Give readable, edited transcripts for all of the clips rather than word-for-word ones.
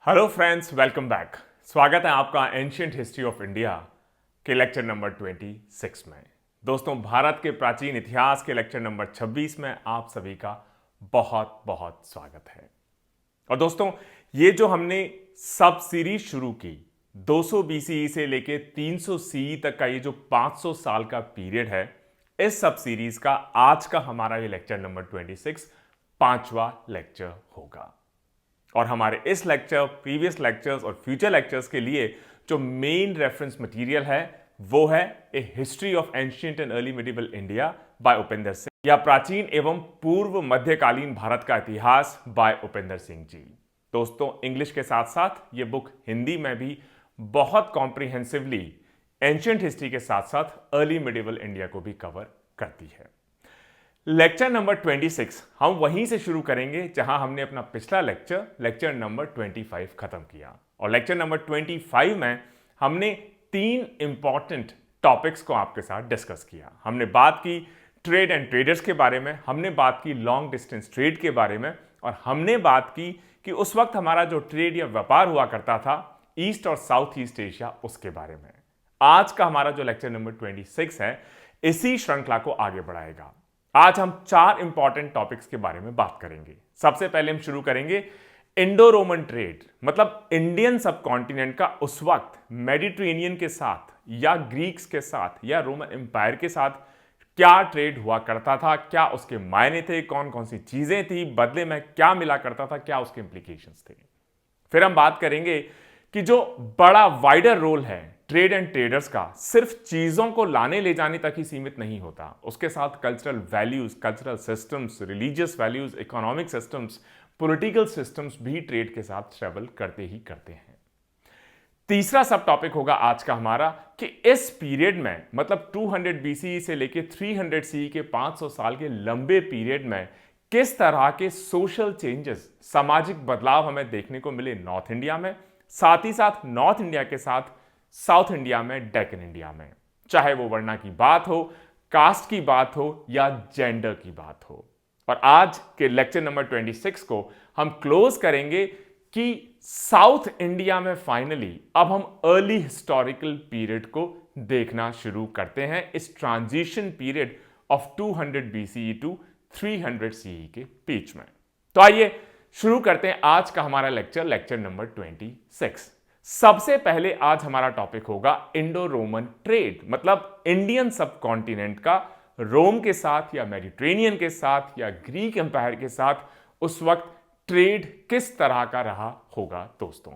Hello friends, welcome back. स्वागत है आपका एंशियंट हिस्ट्री ऑफ इंडिया के लेक्चर नंबर 26 में। दोस्तों, भारत के प्राचीन इतिहास के लेक्चर नंबर 26 में आप सभी का बहुत बहुत स्वागत है। और दोस्तों, ये जो हमने सब सीरीज शुरू की 200 बीसीई से लेके 300 सीई तक का ये जो 500 साल का पीरियड है, इस सब सीरीज का आज का हमारा ये लेक्चर नंबर 26 पांचवा लेक्चर होगा। और हमारे इस लेक्चर, प्रीवियस लेक्चर्स और फ्यूचर लेक्चर्स के लिए जो मेन रेफरेंस मटेरियल है वो है a history of ancient and early medieval India by Upendra Singh, या प्राचीन एवं पूर्व मध्यकालीन भारत का इतिहास बाय उपेंद्र सिंह जी। दोस्तों, इंग्लिश के साथ साथ ये बुक हिंदी में भी बहुत कॉम्प्रिहेंसिवली एंशिएंट हिस्ट्री के साथ साथ अर्ली मिडिवल इंडिया को भी कवर करती है। लेक्चर नंबर 26 हम वहीं से शुरू करेंगे जहां हमने अपना पिछला लेक्चर नंबर 25 खत्म किया। और लेक्चर नंबर 25 में हमने 3 इंपॉर्टेंट टॉपिक्स को आपके साथ डिस्कस किया। हमने बात की ट्रेड एंड ट्रेडर्स के बारे में, हमने बात की लॉन्ग डिस्टेंस ट्रेड के बारे में, और हमने बात की कि उस वक्त हमारा जो ट्रेड या व्यापार हुआ करता था ईस्ट और साउथ ईस्ट एशिया, उसके बारे में। आज का हमारा जो लेक्चर नंबर 26 है इसी श्रृंखला को आगे बढ़ाएगा। आज हम 4 इंपॉर्टेंट टॉपिक्स के बारे में बात करेंगे। सबसे पहले हम शुरू करेंगे इंडो रोमन ट्रेड, मतलब इंडियन सब कॉन्टिनेंट का उस वक्त मेडिटेरेनियन के साथ या ग्रीक्स के साथ या रोमन एम्पायर के साथ क्या ट्रेड हुआ करता था, क्या उसके मायने थे, कौन कौन सी चीजें थी, बदले में क्या मिला करता था, क्या उसके इंप्लीकेशंस थे। फिर हम बात करेंगे कि जो बड़ा वाइडर रोल है ट्रेड एंड ट्रेडर्स का, सिर्फ चीजों को लाने ले जाने तक ही सीमित नहीं होता, उसके साथ cultural values, cultural systems, religious values, economic systems, political systems भी ट्रेड के साथ ट्रेवल करते ही करते हैं। तीसरा सब टॉपिक होगा आज का हमारा कि इस पीरियड में, मतलब 200 बीसीई से लेके 300 सीई के 500 साल के लंबे पीरियड में किस तरह के सोशल चेंजेस, सामाजिक बदलाव हमें देखने को मिले नॉर्थ इंडिया में, साथ ही साथ नॉर्थ इंडिया के साथ साउथ इंडिया में, डेक्कन इंडिया में, चाहे वो वर्णा की बात हो, कास्ट की बात हो या जेंडर की बात हो। और आज के लेक्चर नंबर 26 को हम क्लोज करेंगे कि साउथ इंडिया में फाइनली अब हम अर्ली हिस्टोरिकल पीरियड को देखना शुरू करते हैं, इस transition period of 200 BCE to 300 CE के बीच में। तो आइए शुरू करते हैं आज का हमारा लेक्चर नंबर 26। सबसे पहले आज हमारा टॉपिक होगा इंडो रोमन ट्रेड, मतलब इंडियन सब कॉन्टिनेंट का रोम के साथ या मेडिटेरेनियन के साथ या ग्रीक एम्पायर के साथ उस वक्त ट्रेड किस तरह का रहा होगा। दोस्तों,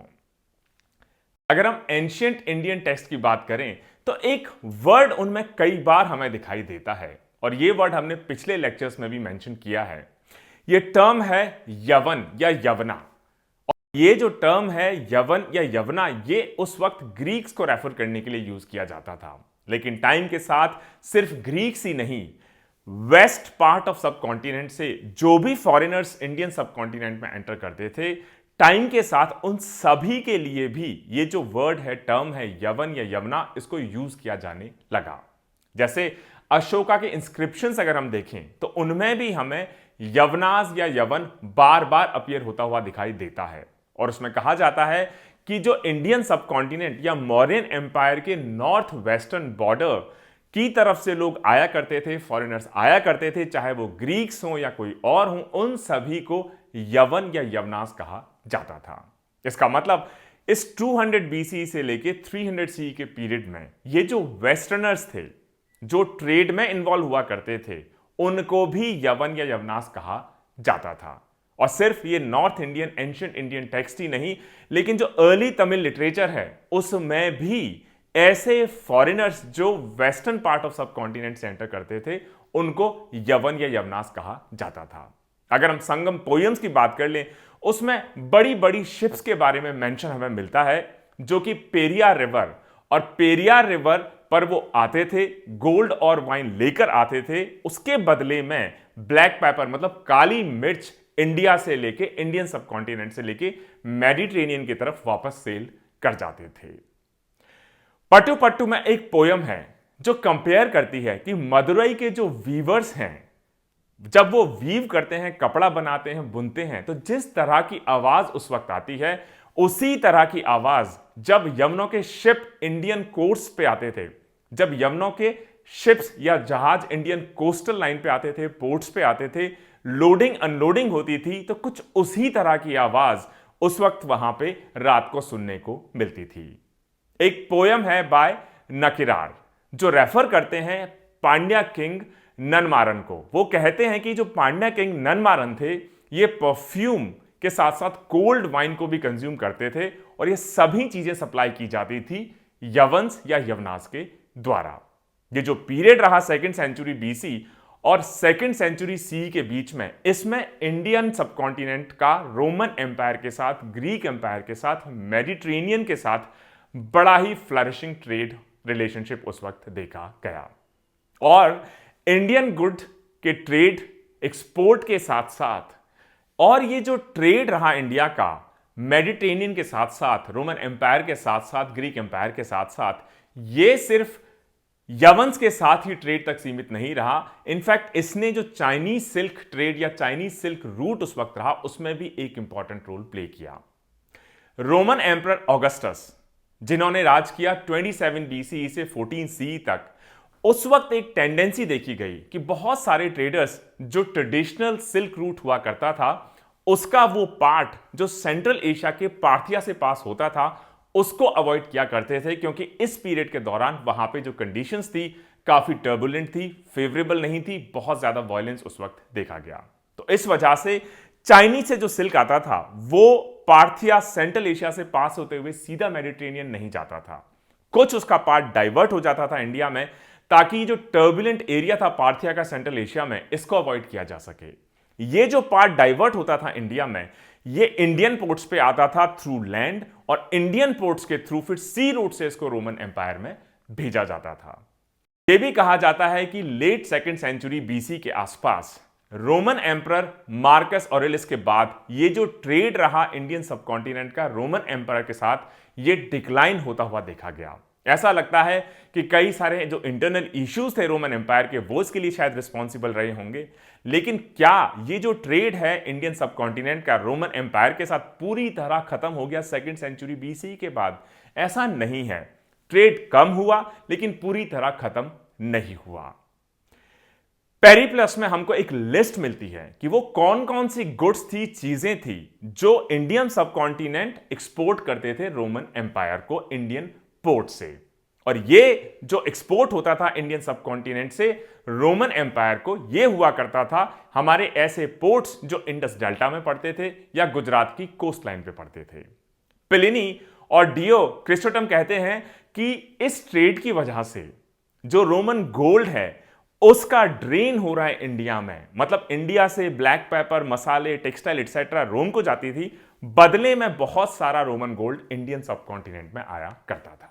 अगर हम एंशिएंट इंडियन टेक्स्ट की बात करें तो एक वर्ड उनमें कई बार हमें दिखाई देता है, और यह वर्ड हमने पिछले लेक्चर्स में भी मेंशन किया है। यह टर्म है यवन या यवना। ये जो टर्म है यवन या यवना, ये उस वक्त ग्रीक्स को रेफर करने के लिए यूज किया जाता था, लेकिन टाइम के साथ सिर्फ ग्रीक्स ही नहीं, वेस्ट पार्ट ऑफ सब कॉन्टिनेंट से जो भी फॉरेनर्स इंडियन सब कॉन्टिनेंट में एंटर करते थे, टाइम के साथ उन सभी के लिए भी ये जो वर्ड है, टर्म है यवन या यवना, इसको यूज किया जाने लगा। जैसे अशोका के इंस्क्रिप्शंस अगर हम देखें तो उनमें भी हमें यवनाज या यवन बार बार अपीयर होता हुआ दिखाई देता है, और उसमें कहा जाता है कि जो इंडियन सब कॉन्टिनेंट या मौर्यन एम्पायर के नॉर्थ वेस्टर्न बॉर्डर की तरफ से लोग आया करते थे, फॉरेनर्स आया करते थे, चाहे वो ग्रीक्स हो या कोई और हो, उन सभी को यवन या यवनास कहा जाता था। इसका मतलब इस 200 बीसी से लेके 300 सी के पीरियड में ये जो वेस्टर्नर्स थे, जो ट्रेड में इन्वॉल्व हुआ करते थे, उनको भी यवन या यवनास कहा जाता था। और सिर्फ ये north Indian ancient Indian text ही नहीं, लेकिन जो अर्ली तमिल लिटरेचर है उसमें भी ऐसे फॉरेनर्स जो वेस्टर्न पार्ट ऑफ सब कॉन्टिनेंट से एंटर करते थे, उनको यवन या यवनास कहा जाता था। अगर हम संगम पोयम्स की बात कर लें, उसमें बड़ी बड़ी शिप्स के बारे में मेंशन हमें मिलता है, जो कि पेरियार रिवर, और पेरियार रिवर पर वो आते थे, गोल्ड और वाइन लेकर आते थे, उसके बदले में ब्लैक पेपर मतलब काली मिर्च इंडिया से लेके, इंडियन सब कॉन्टिनेंट से लेके मेडिटेरेनियन की तरफ वापस सेल कर जाते थे। पट्टू पट्टू में एक पोयम है जो कंपेयर करती है कि मदुरई के जो वीवर्स हैं, जब वो वीव करते हैं, कपड़ा बनाते हैं, बुनते हैं, तो जिस तरह की आवाज उस वक्त आती है, उसी तरह की आवाज जब यवनों के शिप इंडियन कोर्ट्स पे आते थे, जब यवनों के शिप्स या जहाज इंडियन कोस्टल लाइन पे आते थे, पोर्ट्स पे आते थे, लोडिंग अनलोडिंग होती थी, तो कुछ उसी तरह की आवाज उस वक्त वहां पे रात को सुनने को मिलती थी। एक पोयम है बाय नकिरार जो रेफर करते हैं पांड्या किंग ननमारन को। वो कहते हैं कि जो पांड्या किंग ननमारन थे, ये परफ्यूम के साथ साथ कोल्ड वाइन को भी कंज्यूम करते थे और ये सभी चीजें सप्लाई की जाती थी यवंस या यवनास के द्वारा। ये जो पीरियड रहा सेकंड सेंचुरी बीसी और सेकंड सेंचुरी सी के बीच में, इसमें इंडियन सबकॉन्टिनेंट का रोमन एम्पायर के साथ, ग्रीक एम्पायर के साथ, मेडिटेरेनियन के साथ बड़ा ही फ्लरिशिंग ट्रेड रिलेशनशिप उस वक्त देखा गया। और इंडियन गुड के ट्रेड एक्सपोर्ट के साथ साथ, और ये जो ट्रेड रहा इंडिया का मेडिटेरेनियन के साथ साथ, रोमन एम्पायर के साथ साथ, ग्रीक एम्पायर के साथ साथ, ये सिर्फ यवंस के साथ ही ट्रेड तक सीमित नहीं रहा। इनफैक्ट इसने जो चाइनीज सिल्क ट्रेड या चाइनीज सिल्क रूट उस वक्त रहा, उसमें भी एक इंपॉर्टेंट रोल प्ले किया। रोमन एम्परर ऑगस्टस जिन्होंने राज किया 27 बीसी से 14 सी तक, उस वक्त एक टेंडेंसी देखी गई कि बहुत सारे ट्रेडर्स जो ट्रेडिशनल सिल्क रूट हुआ करता था, उसका वो पार्ट जो सेंट्रल एशिया के पार्थिया से पास होता था, उसको अवॉइड किया करते थे, क्योंकि इस पीरियड के दौरान वहां पे जो कंडीशंस थी काफी टर्बुलेंट थी, फेवरेबल नहीं थी, बहुत ज्यादा वायलेंस उस वक्त देखा गया। तो इस वजह से चाइनीज से जो सिल्क आता था वो पार्थिया सेंट्रल एशिया से पास होते हुए सीधा मेडिटेरेनियन नहीं जाता था, कुछ उसका पार्ट डाइवर्ट हो जाता था इंडिया में, ताकि जो टर्बुलेंट एरिया था पार्थिया का सेंट्रल एशिया में, इसको अवॉइड किया जा सके। ये जो पार्ट डाइवर्ट होता था इंडिया में, ये इंडियन पोर्ट्स पे आता था थ्रू लैंड, और इंडियन पोर्ट्स के थ्रू फिर सी रूट से इसको रोमन एम्पायर में भेजा जाता था। यह भी कहा जाता है कि लेट सेकंड सेंचुरी बीसी के आसपास रोमन एम्परर मार्कस ऑरेलियस के बाद ये जो ट्रेड रहा इंडियन सबकॉन्टिनेंट का रोमन एम्पायर के साथ, ये डिक्लाइन होता हुआ देखा गया। ऐसा लगता है कि कई सारे जो इंटरनल इश्यूज थे रोमन एम्पायर के, वो इसके लिए शायद रिस्पॉन्सिबल रहे होंगे। लेकिन क्या ये जो ट्रेड है इंडियन सबकॉन्टिनेंट का रोमन एम्पायर के साथ पूरी तरह खत्म हो गया सेकंड सेंचुरी बीसी के बाद? ऐसा नहीं है। ट्रेड कम हुआ लेकिन पूरी तरह खत्म नहीं हुआ। पेरीप्लस में हमको एक लिस्ट मिलती है कि वो कौन कौन सी गुड्स थी, चीजें थी जो इंडियन सबकॉन्टिनेंट एक्सपोर्ट करते थे रोमन एम्पायर को इंडियन पोर्ट से। और ये जो एक्सपोर्ट होता था इंडियन सबकॉन्टिनेंट से रोमन एम्पायर को, ये हुआ करता था हमारे ऐसे पोर्ट्स जो इंडस डेल्टा में पड़ते थे या गुजरात की कोस्ट लाइन पे पड़ते थे। प्लिनी और डियो क्रिस्टोटम कहते हैं कि इस ट्रेड की वजह से जो रोमन गोल्ड है उसका ड्रेन हो रहा है इंडिया में। मतलब इंडिया से ब्लैक पेपर, मसाले, टेक्सटाइल एटसेट्रा रोम को जाती थी, बदले में बहुत सारा रोमन गोल्ड इंडियन सबकॉन्टिनेंट में आया करता था।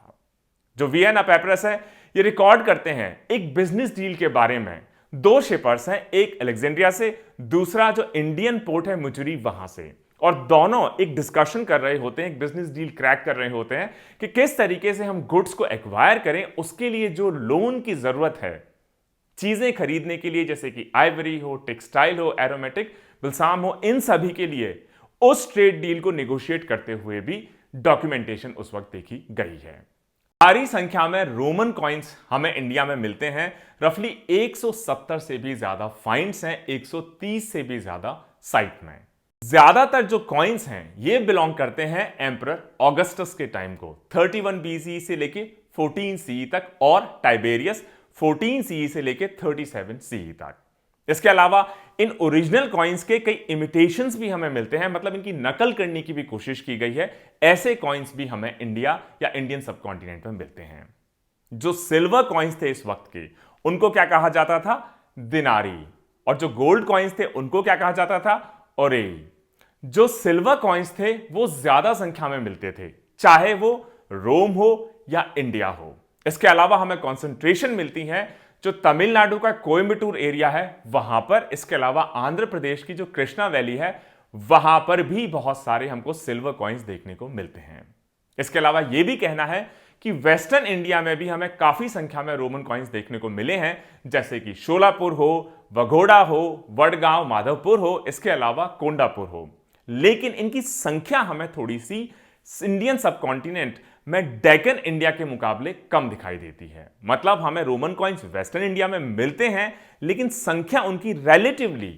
जो वियना पेपरस है ये रिकॉर्ड करते हैं एक बिजनेस डील के बारे में। दो शिपर्स हैं, एक अलेक्जेंड्रिया से, दूसरा जो इंडियन पोर्ट है मुजुरी वहां से, और दोनों एक डिस्कशन कर रहे होते हैं, एक बिजनेस डील क्रैक कर रहे होते हैं कि किस तरीके से हम गुड्स को एक्वायर करें। उसके लिए जो लोन की जरूरत है चीजें खरीदने के लिए, जैसे कि आइवरी हो, टेक्सटाइल हो, एरोमेटिक, बिल्साम हो, इन सभी के लिए उस ट्रेड डील को नेगोशिएट करते हुए भी डॉक्यूमेंटेशन उस वक्त देखी गई है। भारी संख्या में रोमन कॉइन्स हमें इंडिया में मिलते हैं। रफली 170 से भी ज्यादा फाइंड्स हैं, 130 से भी ज्यादा साइट में। ज्यादातर जो कॉइन्स हैं ये बिलोंग करते हैं एम्परर ऑगस्टस के टाइम को, 31 बीसी से लेके 14 सी तक, और टाइबेरियस 14 सी से लेके 37 सी तक। इसके अलावा इन ओरिजिनल कॉइन्स के कई इमिटेशंस भी हमें मिलते हैं, मतलब इनकी नकल करने की भी कोशिश की गई है। ऐसे कॉइन्स भी हमें इंडिया या इंडियन सबकॉन्टिनेंट में मिलते हैं। जो सिल्वर कॉइन्स थे इस वक्त के, उनको क्या कहा जाता था? दिनारी। और जो गोल्ड कॉइन्स थे उनको क्या कहा जाता था? ओरेई। जो सिल्वर कॉइन्स थे वो ज्यादा संख्या में मिलते थे, चाहे वो रोम हो या इंडिया हो। इसके अलावा हमें कॉन्सेंट्रेशन मिलती है जो तमिलनाडु का कोयम्बटूर एरिया है वहां पर। इसके अलावा आंध्र प्रदेश की जो कृष्णा वैली है वहां पर भी बहुत सारे हमको सिल्वर कॉइन्स देखने को मिलते हैं। इसके अलावा यह भी कहना है कि वेस्टर्न इंडिया में भी हमें काफी संख्या में रोमन कॉइन्स देखने को मिले हैं, जैसे कि शोलापुर हो, वघोड़ा हो, वडगांव, माधवपुर हो, इसके अलावा कोंडापुर हो। लेकिन इनकी संख्या हमें थोड़ी सी इंडियन सबकॉन्टिनेंट में डेक्कन इंडिया के मुकाबले कम दिखाई देती है। मतलब हमें रोमन कॉइन्स वेस्टर्न इंडिया में मिलते हैं, लेकिन संख्या उनकी रिलेटिवली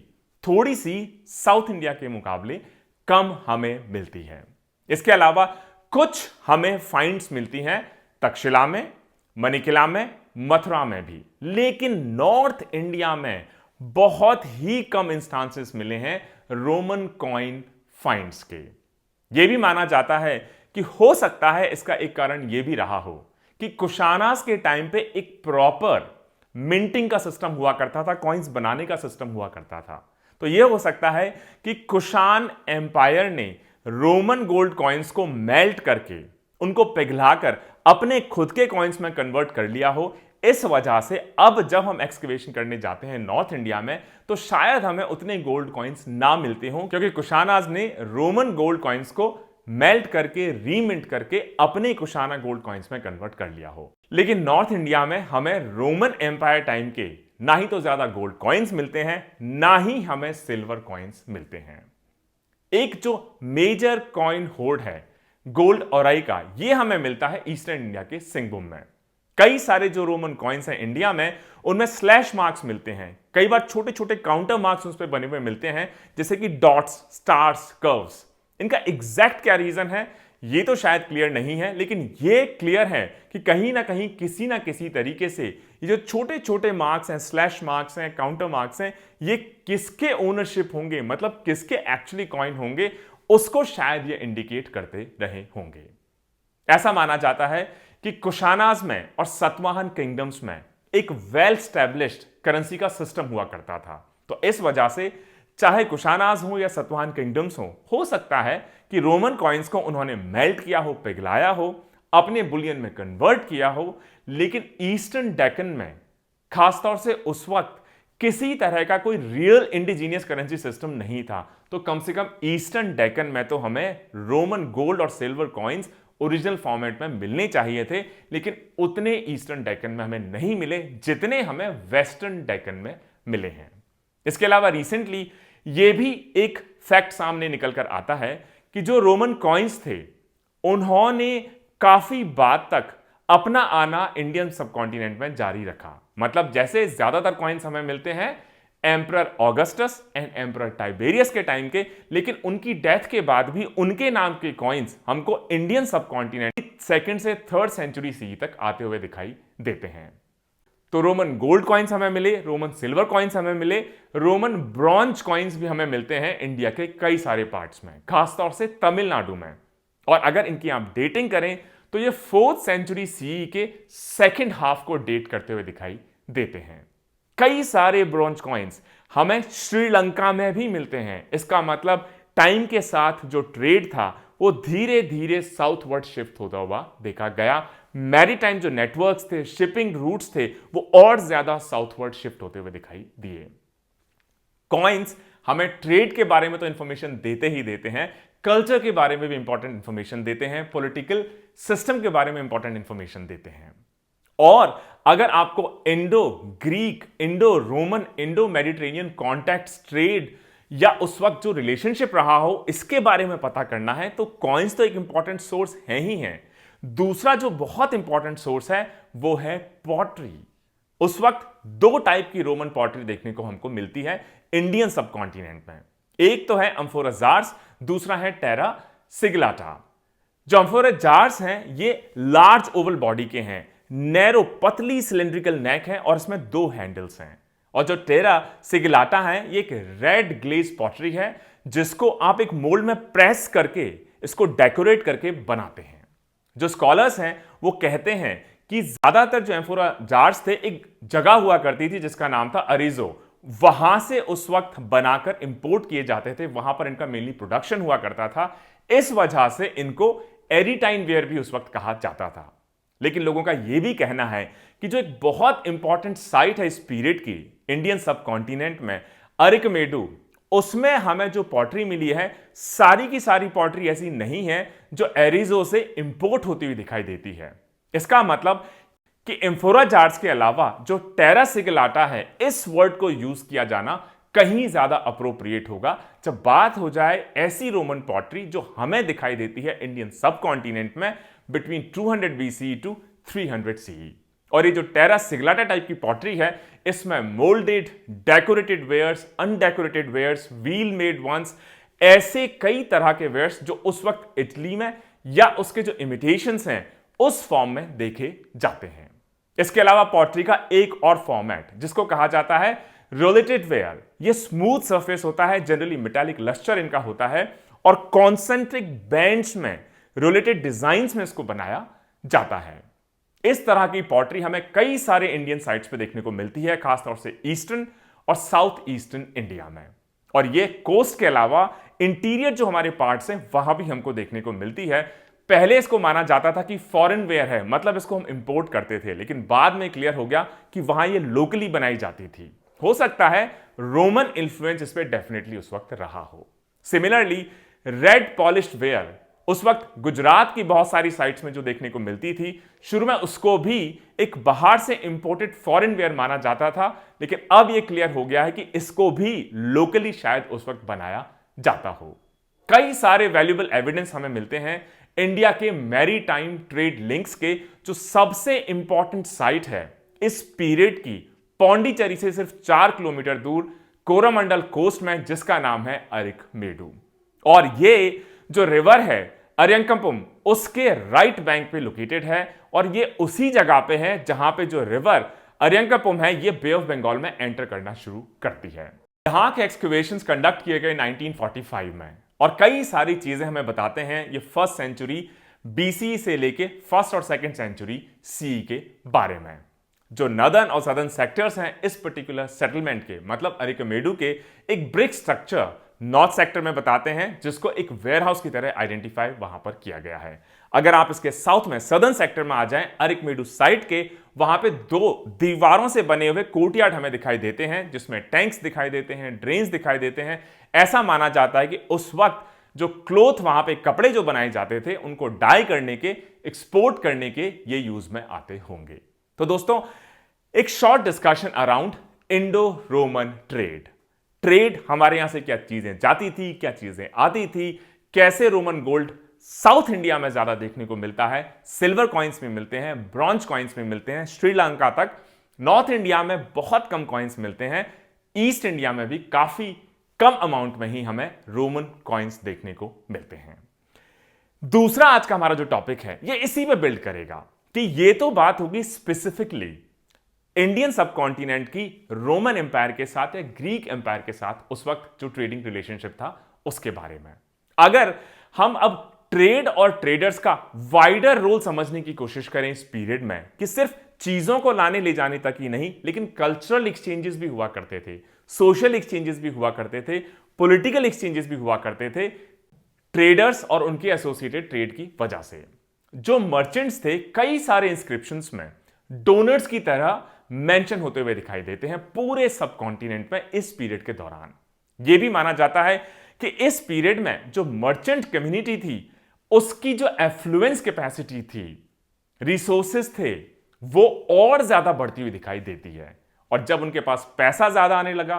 थोड़ी सी साउथ इंडिया के मुकाबले कम हमें मिलती है। इसके अलावा कुछ हमें फाइंड्स मिलती हैं तक्षशिला में, मणिकिला में, मथुरा में भी, लेकिन नॉर्थ इंडिया में बहुत ही कम इंस्टांसेस मिले हैं रोमन कॉइन फाइंड्स के। यह भी माना जाता है कि हो सकता है इसका एक कारण यह भी रहा हो कि कुशानास के टाइम पे एक प्रॉपर मिंटिंग का सिस्टम हुआ करता था, कॉइन्स बनाने का सिस्टम हुआ करता था। तो यह हो सकता है कि कुशान एम्पायर ने रोमन गोल्ड कॉइन्स को मेल्ट करके उनको पिघलाकर अपने खुद के कॉइन्स में कन्वर्ट कर लिया हो। इस वजह से अब जब हम एक्सकवेशन करने जाते हैं नॉर्थ इंडिया में, तो शायद हमें उतने गोल्ड कॉइन्स ना मिलते हों, क्योंकि कुशानास ने रोमन गोल्ड कॉइन्स को मेल्ट करके रीमिंट करके अपने कुशाना गोल्ड कॉइन्स में कन्वर्ट कर लिया हो। लेकिन नॉर्थ इंडिया में हमें रोमन एम्पायर टाइम के ना ही तो ज्यादा गोल्ड कॉइन्स मिलते हैं, ना ही हमें सिल्वर कॉइन्स मिलते हैं। एक जो मेजर कॉइन होर्ड है गोल्ड ओराई का, यह हमें मिलता है ईस्टर्न इंडिया के सिंहभूम में। कई सारे जो रोमन कॉइन्स हैं इंडिया में, उनमें स्लैश मार्क्स मिलते हैं, कई बार छोटे छोटे काउंटर मार्क्स उस पर बने हुए मिलते हैं, जैसे कि डॉट्स, स्टार्स, कर्व्स। इनका एग्जैक्ट क्या रीजन है ये तो शायद क्लियर नहीं है, लेकिन ये क्लियर है कि कहीं ना कहीं किसी ना किसी तरीके से ये जो छोटे छोटे मार्क्स हैं, स्लैश मार्क्स हैं, काउंटर मार्क्स हैं, ये किसके ओनरशिप होंगे, मतलब किसके एक्चुअली कॉइन होंगे, उसको शायद ये इंडिकेट करते रहे होंगे। ऐसा माना जाता है कि कुशानास में और सतवाहन किंगडम्स में एक वेल स्टैब्लिश्ड करेंसी का सिस्टम हुआ करता था। तो इस वजह से चाहे कुशानास हो या सतवाहन किंगडम्स हो सकता है कि रोमन कॉइन्स को उन्होंने मेल्ट किया हो, पिघलाया हो, अपने बुलियन में कन्वर्ट किया हो, लेकिन ईस्टर्न डेक्कन में खासतौर से उस वक्त किसी तरह का कोई रियल इंडिजीनियस करेंसी सिस्टम नहीं था। तो कम से कम ईस्टर्न डेक्कन में तो हमें रोमन गोल्ड और सिल्वर कॉइन्स ओरिजिनल फॉर्मेट में मिलने चाहिए थे, लेकिन उतने ईस्टर्न डेक्कन में हमें नहीं मिले जितने हमें वेस्टर्न डेक्कन में मिले हैं। इसके अलावा रिसेंटली यह भी एक फैक्ट सामने निकल कर आता है कि जो रोमन कॉइन्स थे उन्होंने काफी बाद तक अपना आना इंडियन सबकॉन्टिनेंट में जारी रखा। मतलब जैसे ज्यादातर कॉइन्स हमें मिलते हैं emperor Augustus and emperor Tiberius के टाइम के, लेकिन उनकी डेथ के बाद भी उनके नाम के कॉइन्स हमको इंडियन सबकॉन्टिनेंट सेकंड से थर्ड सेंचुरी सी तक आते हुए दिखाई देते हैं। तो रोमन गोल्ड कॉइन्स हमें मिले, रोमन सिल्वर कॉइन्स हमें मिले, रोमन ब्रॉन्ज कॉइन्स भी हमें मिलते हैं इंडिया के कई सारे पार्ट्स में, खासतौर से तमिलनाडु में। और अगर इनकी आप डेटिंग करें तो ये फोर्थ सेंचुरी सी के सेकेंड हाफ को डेट करते हुए दिखाई देते हैं। कई सारे ब्रॉन्ज कॉइन्स हमें श्रीलंका में भी मिलते हैं। इसका मतलब टाइम के साथ जो ट्रेड था वो धीरे धीरे साउथवर्ड शिफ्ट होता हुआ देखा गया। मैरीटाइम जो नेटवर्क्स थे, शिपिंग रूट्स थे, वो और ज्यादा साउथवर्ड शिफ्ट होते हुए दिखाई दिए। कॉइन्स हमें ट्रेड के बारे में तो इंफॉर्मेशन देते ही देते हैं, कल्चर के बारे में भी इंपॉर्टेंट इंफॉर्मेशन देते हैं, पॉलिटिकल सिस्टम के बारे में इंपॉर्टेंट इंफॉर्मेशन देते हैं। और अगर आपको Indo Greek, Indo Roman, Indo Mediterranean contacts, trade या उस वक्त जो रिलेशनशिप रहा हो, इसके बारे में पता करना है तो कॉइन्स तो एक इंपॉर्टेंट सोर्स है ही है। दूसरा जो बहुत इंपॉर्टेंट सोर्स है वो है पॉटरी। उस वक्त दो टाइप की रोमन पॉटरी देखने को हमको मिलती है इंडियन सबकॉन्टिनेंट में। एक तो है अम्फोरा जार्स, दूसरा है टेरा सिगलाटा। जो अम्फोरा जार्स हैं ये लार्ज ओवल बॉडी के हैं, नैरो पतली सिलेंड्रिकल नेक है और इसमें दो हैंडल्स हैं। और जो टेरा सिगलाटा है ये एक रेड ग्लेज पॉटरी है जिसको आप एक मोल्ड में प्रेस करके इसको डेकोरेट करके बनाते हैं। जो स्कॉलर्स हैं वो कहते हैं कि ज्यादातर जो एम्फोरा जार्स थे एक जगह हुआ करती थी जिसका नाम था अरिजो, वहां से उस वक्त बनाकर इंपोर्ट किए जाते थे, वहां पर इनका मेनली प्रोडक्शन हुआ करता था। इस वजह से इनको एरिटाइन वेयर भी उस वक्त कहा जाता था। लेकिन लोगों का यह भी कहना है कि जो एक बहुत इंपॉर्टेंट साइट है इस पीरियड की इंडियन सबकॉन्टिनेंट में, अरिकमेडु, उसमें हमें जो पॉटरी मिली है सारी की सारी पॉटरी ऐसी नहीं है जो एरिजो से इंपोर्ट होती हुई दिखाई देती है। इसका मतलब कि एम्फोरा जार्स के अलावा जो टेरा सिगलाटा है, इस वर्ड को यूज किया जाना कहीं ज्यादा अप्रोप्रिएट होगा जब बात हो जाए ऐसी रोमन पॉटरी जो हमें दिखाई देती है इंडियन सब कॉन्टिनेंट में बिटवीन 200 BCE टू 300 CE। और ये जो टेरा सिग्लाटा टाइप की पॉटरी है, इसमें moulded, decorated wares, undecorated wares, wheel made ones, ऐसे कई तरह के वेयर्स जो उस वक्त इटली में या उसके जो इमिटेशंस हैं उस फॉर्म में देखे जाते हैं। इसके अलावा पॉटरी का एक और फॉर्मेट जिसको कहा जाता है रोलेटेड वेयर, ये स्मूथ सरफेस होता है, जनरली मेटालिक लस्टर इनका होता है और कॉन्सेंट्रिक बैंड्स में रोलेटेड डिजाइन्स में इसको बनाया जाता है। इस तरह की पॉटरी हमें कई सारे इंडियन साइट्स पे देखने को मिलती है, खासतौर से ईस्टर्न और साउथ ईस्टर्न इंडिया में। और ये कोस्ट के अलावा इंटीरियर जो हमारे पार्ट्स हैं वहां भी हमको देखने को मिलती है। पहले इसको माना जाता था कि फॉरेन वेयर है, मतलब इसको हम इंपोर्ट करते थे, लेकिन बाद में क्लियर हो गया कि वहां ये लोकली बनाई जाती थी। हो सकता है रोमन इन्फ्लुएंस इस पे डेफिनेटली उस वक्त रहा हो। सिमिलरली रेड पॉलिश्ड वेयर उस वक्त गुजरात की बहुत सारी साइट्स में जो देखने को मिलती थी, शुरू में उसको भी एक बाहर से इंपोर्टेड फॉरेन वेयर माना जाता था, लेकिन अब यह क्लियर हो गया है कि इसको भी लोकली शायद उस वक्त बनाया जाता हो। कई सारे वैल्यूएबल एविडेंस हमें मिलते हैं इंडिया के मैरीटाइम ट्रेड लिंक्स के, जो सबसे इंपॉर्टेंट साइट है इस पीरियड की पौंडीचेरी से सिर्फ 4 किलोमीटर दूर कोरोमंडल कोस्ट में, जिसका नाम है अरिकमेडु। और ये जो रिवर है अरियंकपुम, उसके राइट बैंक पे लोकेटेड है और ये उसी जगह पे है जहां पे जो रिवर अरियंकपुम है ये बे ऑफ बंगाल में एंटर करना शुरू करती है। यहां के एक्सकवेशंस कंडक्ट किए गए 1945 में और कई सारी चीजें हमें बताते हैं ये फर्स्ट सेंचुरी BCE से लेके फर्स्ट और सेकंड सेंचुरी CE के बारे में। जो नदर्न और सदर्न सेक्टर्स हैं इस पर्टिकुलर सेटलमेंट के, मतलब अरिकमेडु के, एक ब्रिक स्ट्रक्चर नॉर्थ सेक्टर में बताते हैं जिसको एक वेयरहाउस की तरह आइडेंटिफाई वहां पर किया गया है। अगर आप इसके साउथ में सदर्न सेक्टर में आ जाएं अरिकमेडु साइट के, वहां पे 2 दीवारों से बने हुए कोर्टयार्ड हमें दिखाई देते हैं जिसमें टैंक्स दिखाई देते हैं, ड्रेन्स दिखाई देते हैं। ऐसा माना जाता है कि उस वक्त जो क्लोथ, वहां पे कपड़े जो बनाए जाते थे उनको डाई करने के, एक्सपोर्ट करने के ये यूज में आते होंगे। तो दोस्तों, एक short discussion around Indo Roman trade हमारे यहां से क्या चीजें जाती थी, क्या चीजें आती थी, कैसे रोमन गोल्ड साउथ इंडिया में ज्यादा देखने को मिलता है, सिल्वर कॉइन्स में मिलते हैं, ब्रॉन्ज कॉइन्स में मिलते हैं, श्रीलंका तक, नॉर्थ इंडिया में बहुत कम कॉइन्स मिलते हैं, ईस्ट इंडिया में भी काफी कम अमाउंट में ही हमें रोमन कॉइन्स देखने को मिलते हैं। दूसरा आज का हमारा जो टॉपिक है ये इसी पे बिल्ड करेगा कि ये तो बात होगी स्पेसिफिकली इंडियन सब कॉन्टिनेंट की रोमन एम्पायर के साथ या ग्रीक एम्पायर के साथ उस वक्त जो ट्रेडिंग रिलेशनशिप था उसके बारे में। अगर हम अब ट्रेड और ट्रेडर्स का वाइडर रोल समझने की कोशिश करें इस पीरियड में, कि सिर्फ चीजों को लाने ले जाने तक ही नहीं, लेकिन कल्चरल एक्सचेंजेस भी हुआ करते थे, सोशल एक्सचेंजेस भी हुआ करते थे, पॉलिटिकल एक्सचेंजेस भी हुआ करते थे ट्रेडर्स और उनके एसोसिएटेड ट्रेड की वजह से। जो मर्चेंट्स थे कई सारे इंस्क्रिप्शंस में डोनर्स की तरह मेंशन होते हुए दिखाई देते हैं पूरे सब कॉन्टिनेंट में इस पीरियड के दौरान। यह भी माना जाता है कि इस पीरियड में जो मर्चेंट कम्युनिटी थी उसकी जो एफ्लुएंस कैपेसिटी थी, रिसोर्सेस थे, वो और ज्यादा बढ़ती हुई दिखाई देती है। और जब उनके पास पैसा ज्यादा आने लगा,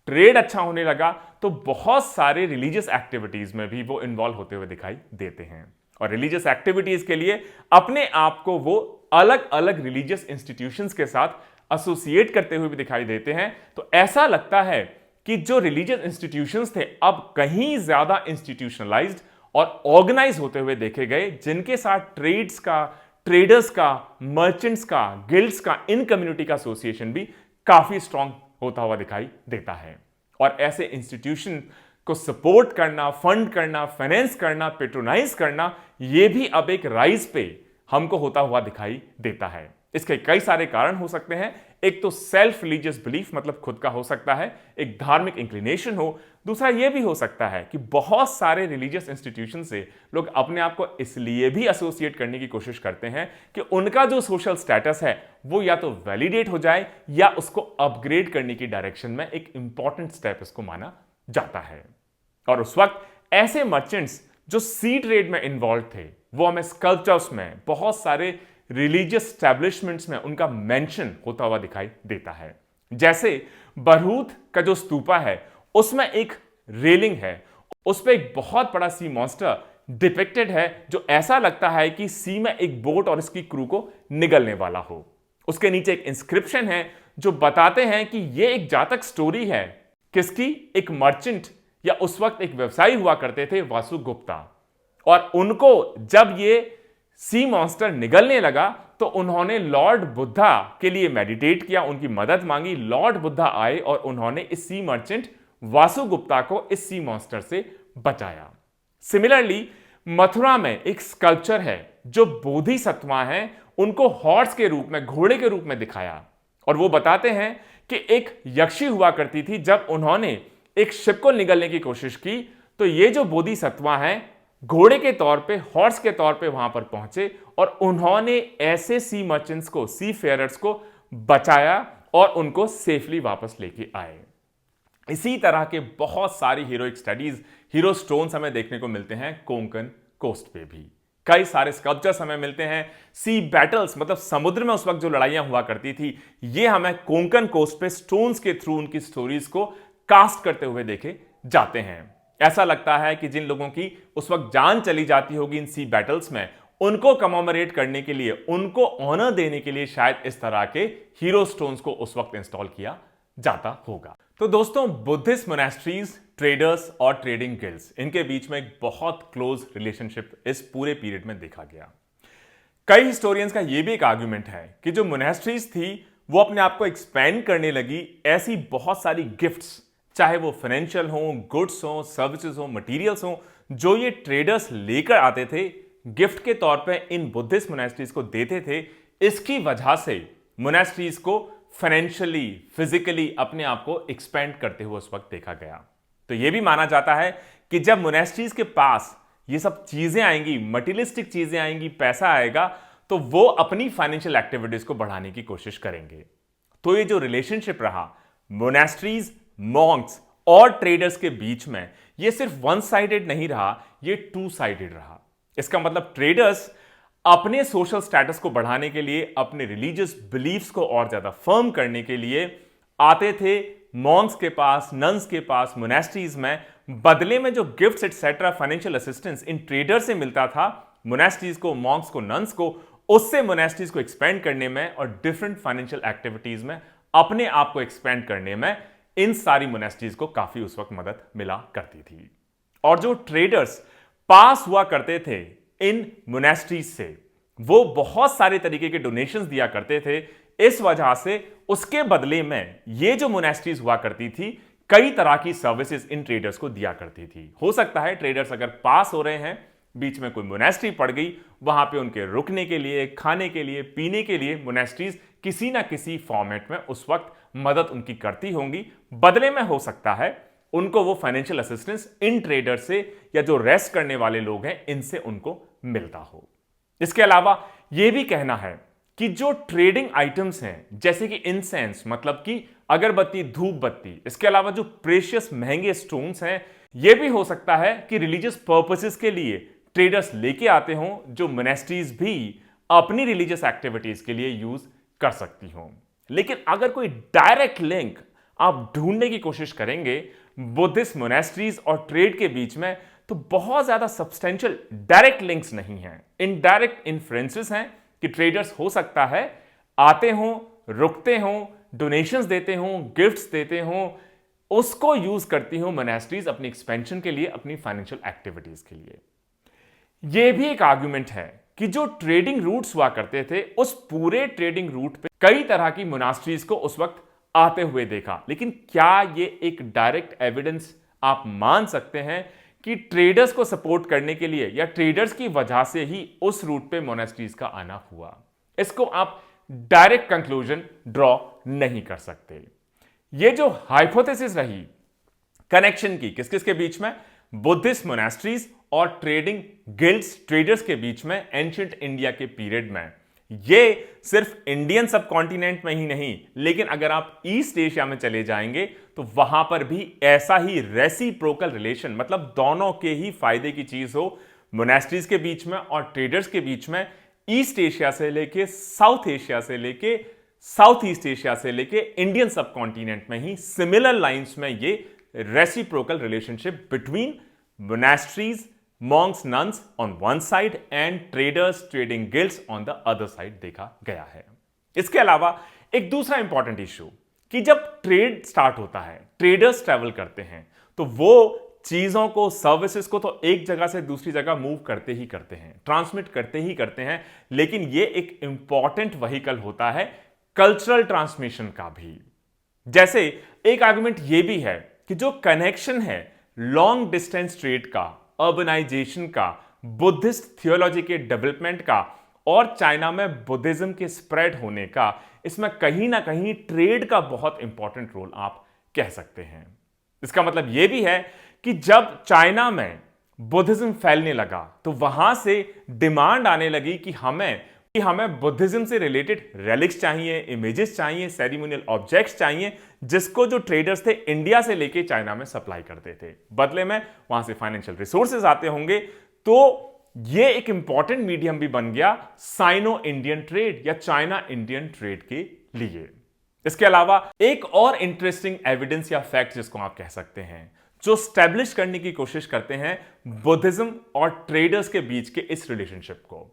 ट्रेड अच्छा होने लगा, तो बहुत सारे रिलीजियस एक्टिविटीज में भी वो इन्वॉल्व होते हुए दिखाई देते हैं। और रिलीजियस एक्टिविटीज के लिए अपने आप को वो अलग अलग रिलीजियस इंस्टीट्यूशंस के साथ एसोसिएट करते हुए भी दिखाई देते हैं। तो ऐसा लगता है कि जो रिलीजियस इंस्टीट्यूशंस थे अब कहीं ज्यादा इंस्टीट्यूशनलाइज्ड और ऑर्गेनाइज होते हुए देखे गए, जिनके साथ ट्रेडर्स का, मर्चेंट्स का, गिल्ड्स का, इन कम्युनिटी का एसोसिएशन भी काफी स्ट्रांग होता हुआ दिखाई देता है। और ऐसे इंस्टीट्यूशन को सपोर्ट करना, फंड करना, फाइनेंस करना, पेट्रोनाइज करना, यह भी अब एक राइज पे हमको होता हुआ दिखाई देता है। इसके कई सारे कारण हो सकते हैं। एक तो सेल्फ रिलीजियस बिलीफ, मतलब खुद का हो सकता है, एक धार्मिक इंक्लिनेशन हो। दूसरा यह भी हो सकता है कि बहुत सारे रिलीजियस इंस्टीट्यूशन से लोग अपने आप को इसलिए भी एसोसिएट करने की कोशिश करते हैं कि उनका जो सोशल स्टेटस है वो या तो वैलिडेट हो जाए या उसको अपग्रेड करने की डायरेक्शन में एक इंपॉर्टेंट स्टेप इसको माना जाता है। और उस वक्त ऐसे मर्चेंट्स जो सी ट्रेड में इन्वॉल्व थे, वो हमें स्कल्पचर्स में, बहुत सारे रिलीजियस एस्टैब्लिशमेंट्स में उनका मेंशन होता हुआ दिखाई देता है। जैसे बरहूत का जो स्तूपा है उसमें एक रेलिंग है, उस पर एक बहुत बड़ा सी मॉन्स्टर डिपिक्टेड है जो ऐसा लगता है कि सी में एक बोट और इसकी क्रू को निगलने वाला हो। उसके नीचे एक इंस्क्रिप्शन है जो बताते हैं कि यह एक जातक स्टोरी है। किसकी? एक मर्चेंट या उस वक्त एक व्यवसायी हुआ करते थे वासु गुप्ता, और उनको जब ये सी मॉन्स्टर निगलने लगा तो उन्होंने लॉर्ड बुद्धा के लिए मेडिटेट किया, उनकी मदद मांगी। लॉर्ड बुद्धा आए और उन्होंने इस सी मर्चेंट वासु गुप्ता को इस सी मॉन्स्टर से बचाया। सिमिलरली मथुरा में एक स्कल्पचर है जो बोधिसत्वा हैं उनको हॉर्स के रूप में, घोड़े के रूप में दिखाया, और वो बताते हैं कि एक यक्षी हुआ करती थी। जब उन्होंने एक शिप को निगलने की कोशिश की तो ये जो बोधिसत्वा हैं घोड़े के तौर पे, हॉर्स के तौर पे वहां पर पहुंचे और उन्होंने ऐसे सी मर्चेंट्स को, सी फेयरर्स को बचाया और उनको सेफली वापस लेके आए। इसी तरह के बहुत सारी हीरोइक स्टडीज, हीरो स्टोन्स हमें देखने को मिलते हैं कोंकण कोस्ट पे भी। कई सारे स्कल्पचर्स हमें मिलते हैं। सी बैटल्स, मतलब समुद्र में उस वक्त जो लड़ाइयां हुआ करती थी, ये हमें कोंकण कोस्ट पे स्टोन्स के थ्रू उनकी स्टोरीज को कास्ट करते हुए देखे जाते हैं। ऐसा लगता है कि जिन लोगों की उस वक्त जान चली जाती होगी इन सी बैटल्स में, उनको कमोमरेट करने के लिए, उनको ऑनर देने के लिए शायद इस तरह के हीरो स्टोन्स को उस वक्त इंस्टॉल किया जाता होगा। तो दोस्तों, बुद्धिस्ट मोनेस्ट्रीज, ट्रेडर्स और ट्रेडिंग गिल्ड्स, इनके बीच में एक बहुत क्लोज रिलेशनशिप इस पूरे पीरियड में देखा गया। कई हिस्टोरियंस का यह भी एक आर्ग्यूमेंट है कि जो मोनेस्ट्रीज थी वो अपने आप को एक्सपेंड करने लगी। ऐसी बहुत सारी गिफ्ट्स, चाहे वो फाइनेंशियल हो, गुड्स हो, सर्विसेज हो, मटेरियल्स हो, जो ये ट्रेडर्स लेकर आते थे, गिफ्ट के तौर पे इन बुद्धिस्ट मोनेस्ट्रीज को देते थे। इसकी वजह से मोनेस्ट्रीज को फाइनेंशियली, फिजिकली अपने आप को एक्सपेंड करते हुए उस वक्त देखा गया। तो यह भी माना जाता है कि जब मोनेस्ट्रीज के पास ये सब चीजें आएंगी, मटीरियलिस्टिक चीजें आएंगी, पैसा आएगा, तो वो अपनी फाइनेंशियल एक्टिविटीज को बढ़ाने की कोशिश करेंगे। तो ये जो रिलेशनशिप रहा मोनेस्ट्रीज, मॉन्क्स और ट्रेडर्स के बीच में, ये सिर्फ वन साइडेड नहीं रहा, ये टू साइडेड रहा। इसका मतलब ट्रेडर्स अपने सोशल स्टेटस को बढ़ाने के लिए, अपने रिलीजियस बिलीफ्स को और ज्यादा फर्म करने के लिए आते थे मॉन्क्स के पास, नन्स के पास, मोनेस्ट्रीज में। बदले में जो gifts etcetera, financial assistance in trader से मिलता था, मोनेस्ट्रीज को, मॉन्क्स को, नन्स को, उससे मोनेस्ट्रीज को एक्सपेंड करने में और डिफरेंट फाइनेंशियल एक्टिविटीज में अपने आप को एक्सपेंड करने में इन सारी मोनेस्ट्रीज को काफी उस वक्त मदद मिला करती थी। और जो ट्रेडर्स पास हुआ करते थे इन मोनेस्ट्रीज से, वो बहुत सारे तरीके के डोनेशंस दिया करते थे। इस वजह से उसके बदले में ये जो मोनेस्ट्रीज हुआ करती थी, कई तरह की सर्विसेज इन ट्रेडर्स को दिया करती थी। हो सकता है ट्रेडर्स अगर पास हो रहे हैं, बीच में कोई मोनेस्ट्री पड़ गई, वहां पे उनके रुकने के लिए, खाने के लिए, पीने के लिए मोनेस्ट्रीज किसी ना किसी फॉर्मेट में उस वक्त मदद उनकी करती होंगी। बदले में हो सकता है उनको वो फाइनेंशियल असिस्टेंस इन ट्रेडर से या जो रेस्ट करने वाले लोग हैं इनसे उनको मिलता हो। इसके अलावा यह भी कहना है कि जो ट्रेडिंग आइटम्स हैं, जैसे कि इंसेंस, मतलब कि अगरबत्ती, धूप बत्ती, इसके अलावा जो प्रेशियस महंगे स्टोन्स हैं, यह भी हो सकता है कि रिलीजियस पर्पसेस के लिए ट्रेडर्स लेके आते हों, जो मोनेस्ट्रीज भी अपनी रिलीजियस एक्टिविटीज के लिए यूज कर सकती हों। लेकिन अगर कोई डायरेक्ट लिंक आप ढूंढने की कोशिश करेंगे बुद्धिस्ट मोनेस्ट्रीज और ट्रेड के बीच में, तो बहुत ज्यादा सब्सटेंशियल डायरेक्ट लिंक्स नहीं हैं। इनडायरेक्ट इन्फ्लुएंसेस हैं कि ट्रेडर्स हो सकता है आते हों, रुकते हों, डोनेशंस देते हों, गिफ्ट्स देते हों, उसको यूज करती हों मोनेस्ट्रीज अपनी एक्सपेंशन के लिए, अपनी फाइनेंशियल एक्टिविटीज के लिए। यह भी एक आर्गुमेंट है कि जो ट्रेडिंग रूट्स हुआ करते थे, उस पूरे ट्रेडिंग रूट पे कई तरह की मोनास्ट्रीज को उस वक्त आते हुए देखा। लेकिन क्या यह एक डायरेक्ट एविडेंस आप मान सकते हैं कि ट्रेडर्स को सपोर्ट करने के लिए या ट्रेडर्स की वजह से ही उस रूट पे मोनास्ट्रीज का आना हुआ? इसको आप डायरेक्ट कंक्लूजन ड्रॉ नहीं कर सकते। यह जो हाइपोथेसिस रही कनेक्शन की किस किस के बीच में, बुद्धिस्ट मोनास्ट्रीज और ट्रेडिंग गिल्ड्स, ट्रेडर्स के बीच में एंशिएंट इंडिया के पीरियड में, ये सिर्फ इंडियन सब कॉन्टिनेंट में ही नहीं, लेकिन अगर आप ईस्ट एशिया में चले जाएंगे तो वहां पर भी ऐसा ही रेसिप्रोकल रिलेशन, मतलब दोनों के ही फायदे की चीज हो, मोनेस्ट्रीज के बीच में और ट्रेडर्स के बीच में, ईस्ट एशिया से लेके साउथ एशिया से लेके साउथ ईस्ट एशिया से लेके इंडियन सब कॉन्टिनेंट में ही सिमिलर लाइंस में ये reciprocal relationship between monasteries, Monks, nuns on one side and traders, trading guilds on the other side देखा गया है। इसके अलावा एक दूसरा इंपॉर्टेंट इश्यू कि जब ट्रेड स्टार्ट होता है, ट्रेडर्स ट्रैवल करते हैं, तो वो चीजों को, सर्विसेज को तो एक जगह से दूसरी जगह मूव करते ही करते हैं, ट्रांसमिट करते ही करते हैं, लेकिन ये एक इंपॉर्टेंट व्हीकल होता है कल्चरल ट्रांसमिशन का भी। जैसे एक आर्गुमेंट ये भी है कि जो कनेक्शन है लॉन्ग डिस्टेंस ट्रेड का, अर्बनाइजेशन का, बुद्धिस्ट थियोलॉजी के डेवलपमेंट का और चाइना में बुद्धिज्म के स्प्रेड होने का, इसमें कहीं ना कहीं ट्रेड का बहुत इंपॉर्टेंट रोल आप कह सकते हैं। इसका मतलब यह भी है कि जब चाइना में बुद्धिज्म फैलने लगा तो वहां से डिमांड आने लगी कि हमें बुद्धिज्म से रिलेटेड रेलिक्स चाहिए, इमेजेस चाहिए, सेरेमोनियल ऑब्जेक्ट्स चाहिए, जिसको जो ट्रेडर्स थे इंडिया से लेके चाइना में सप्लाई करते थे। बदले में वहां से फाइनेंशियल रिसोर्सेज आते होंगे, तो ये एक इंपॉर्टेंट मीडियम भी बन गया साइनो इंडियन ट्रेड या चाइना इंडियन ट्रेड के लिए। इसके अलावा एक और इंटरेस्टिंग एविडेंस या फैक्ट जिसको आप कह सकते हैं, जो स्टैब्लिश करने की कोशिश करते हैं बुद्धिज्म और ट्रेडर्स के बीच के इस रिलेशनशिप को।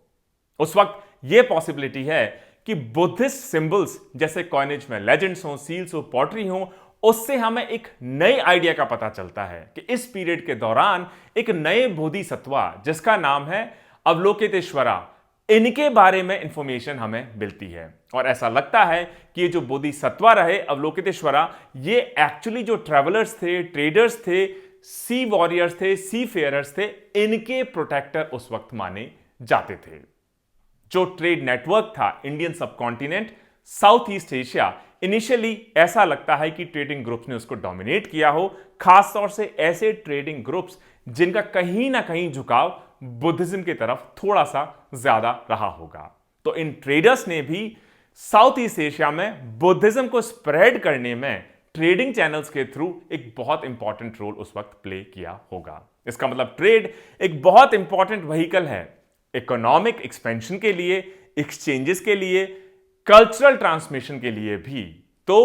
उस वक्त यह पॉसिबिलिटी है कि बुद्धिस्ट सिंबल्स जैसे कॉइनेज में लेजेंड्स हो, सील्स हो, पॉटरी हो, उससे हमें एक नई आइडिया का पता चलता है कि इस पीरियड के दौरान एक नए बोधिसत्वा जिसका नाम है अवलोकितेश्वरा, इनके बारे में इंफॉर्मेशन हमें मिलती है। और ऐसा लगता है कि ये जो बोधिसत्वा रहे अवलोकितेश्वरा, ये एक्चुअली जो ट्रैवलर्स थे, ट्रेडर्स थे, सी वॉरियर्स थे, सी फेयरर्स थे, इनके प्रोटेक्टर उस वक्त माने जाते थे। जो ट्रेड नेटवर्क था Indian subcontinent, south east Asia, initially ऐसा लगता है कि ट्रेडिंग ग्रुप्स ने उसको डोमिनेट किया हो, खासतौर से ऐसे ट्रेडिंग ग्रुप्स जिनका कहीं ना कहीं झुकाव बुद्धिज्म की तरफ थोड़ा सा ज्यादा रहा होगा। तो इन ट्रेडर्स ने भी साउथ ईस्ट एशिया में बुद्धिज्म को स्प्रेड करने में ट्रेडिंग चैनल्स के थ्रू एक बहुत इंपॉर्टेंट रोल उस वक्त प्ले किया होगा। इसका मतलब ट्रेड एक बहुत इंपॉर्टेंट व्हीकल है इकोनॉमिक एक्सपेंशन के लिए, एक्सचेंजेस के लिए, कल्चरल ट्रांसमिशन के लिए भी। तो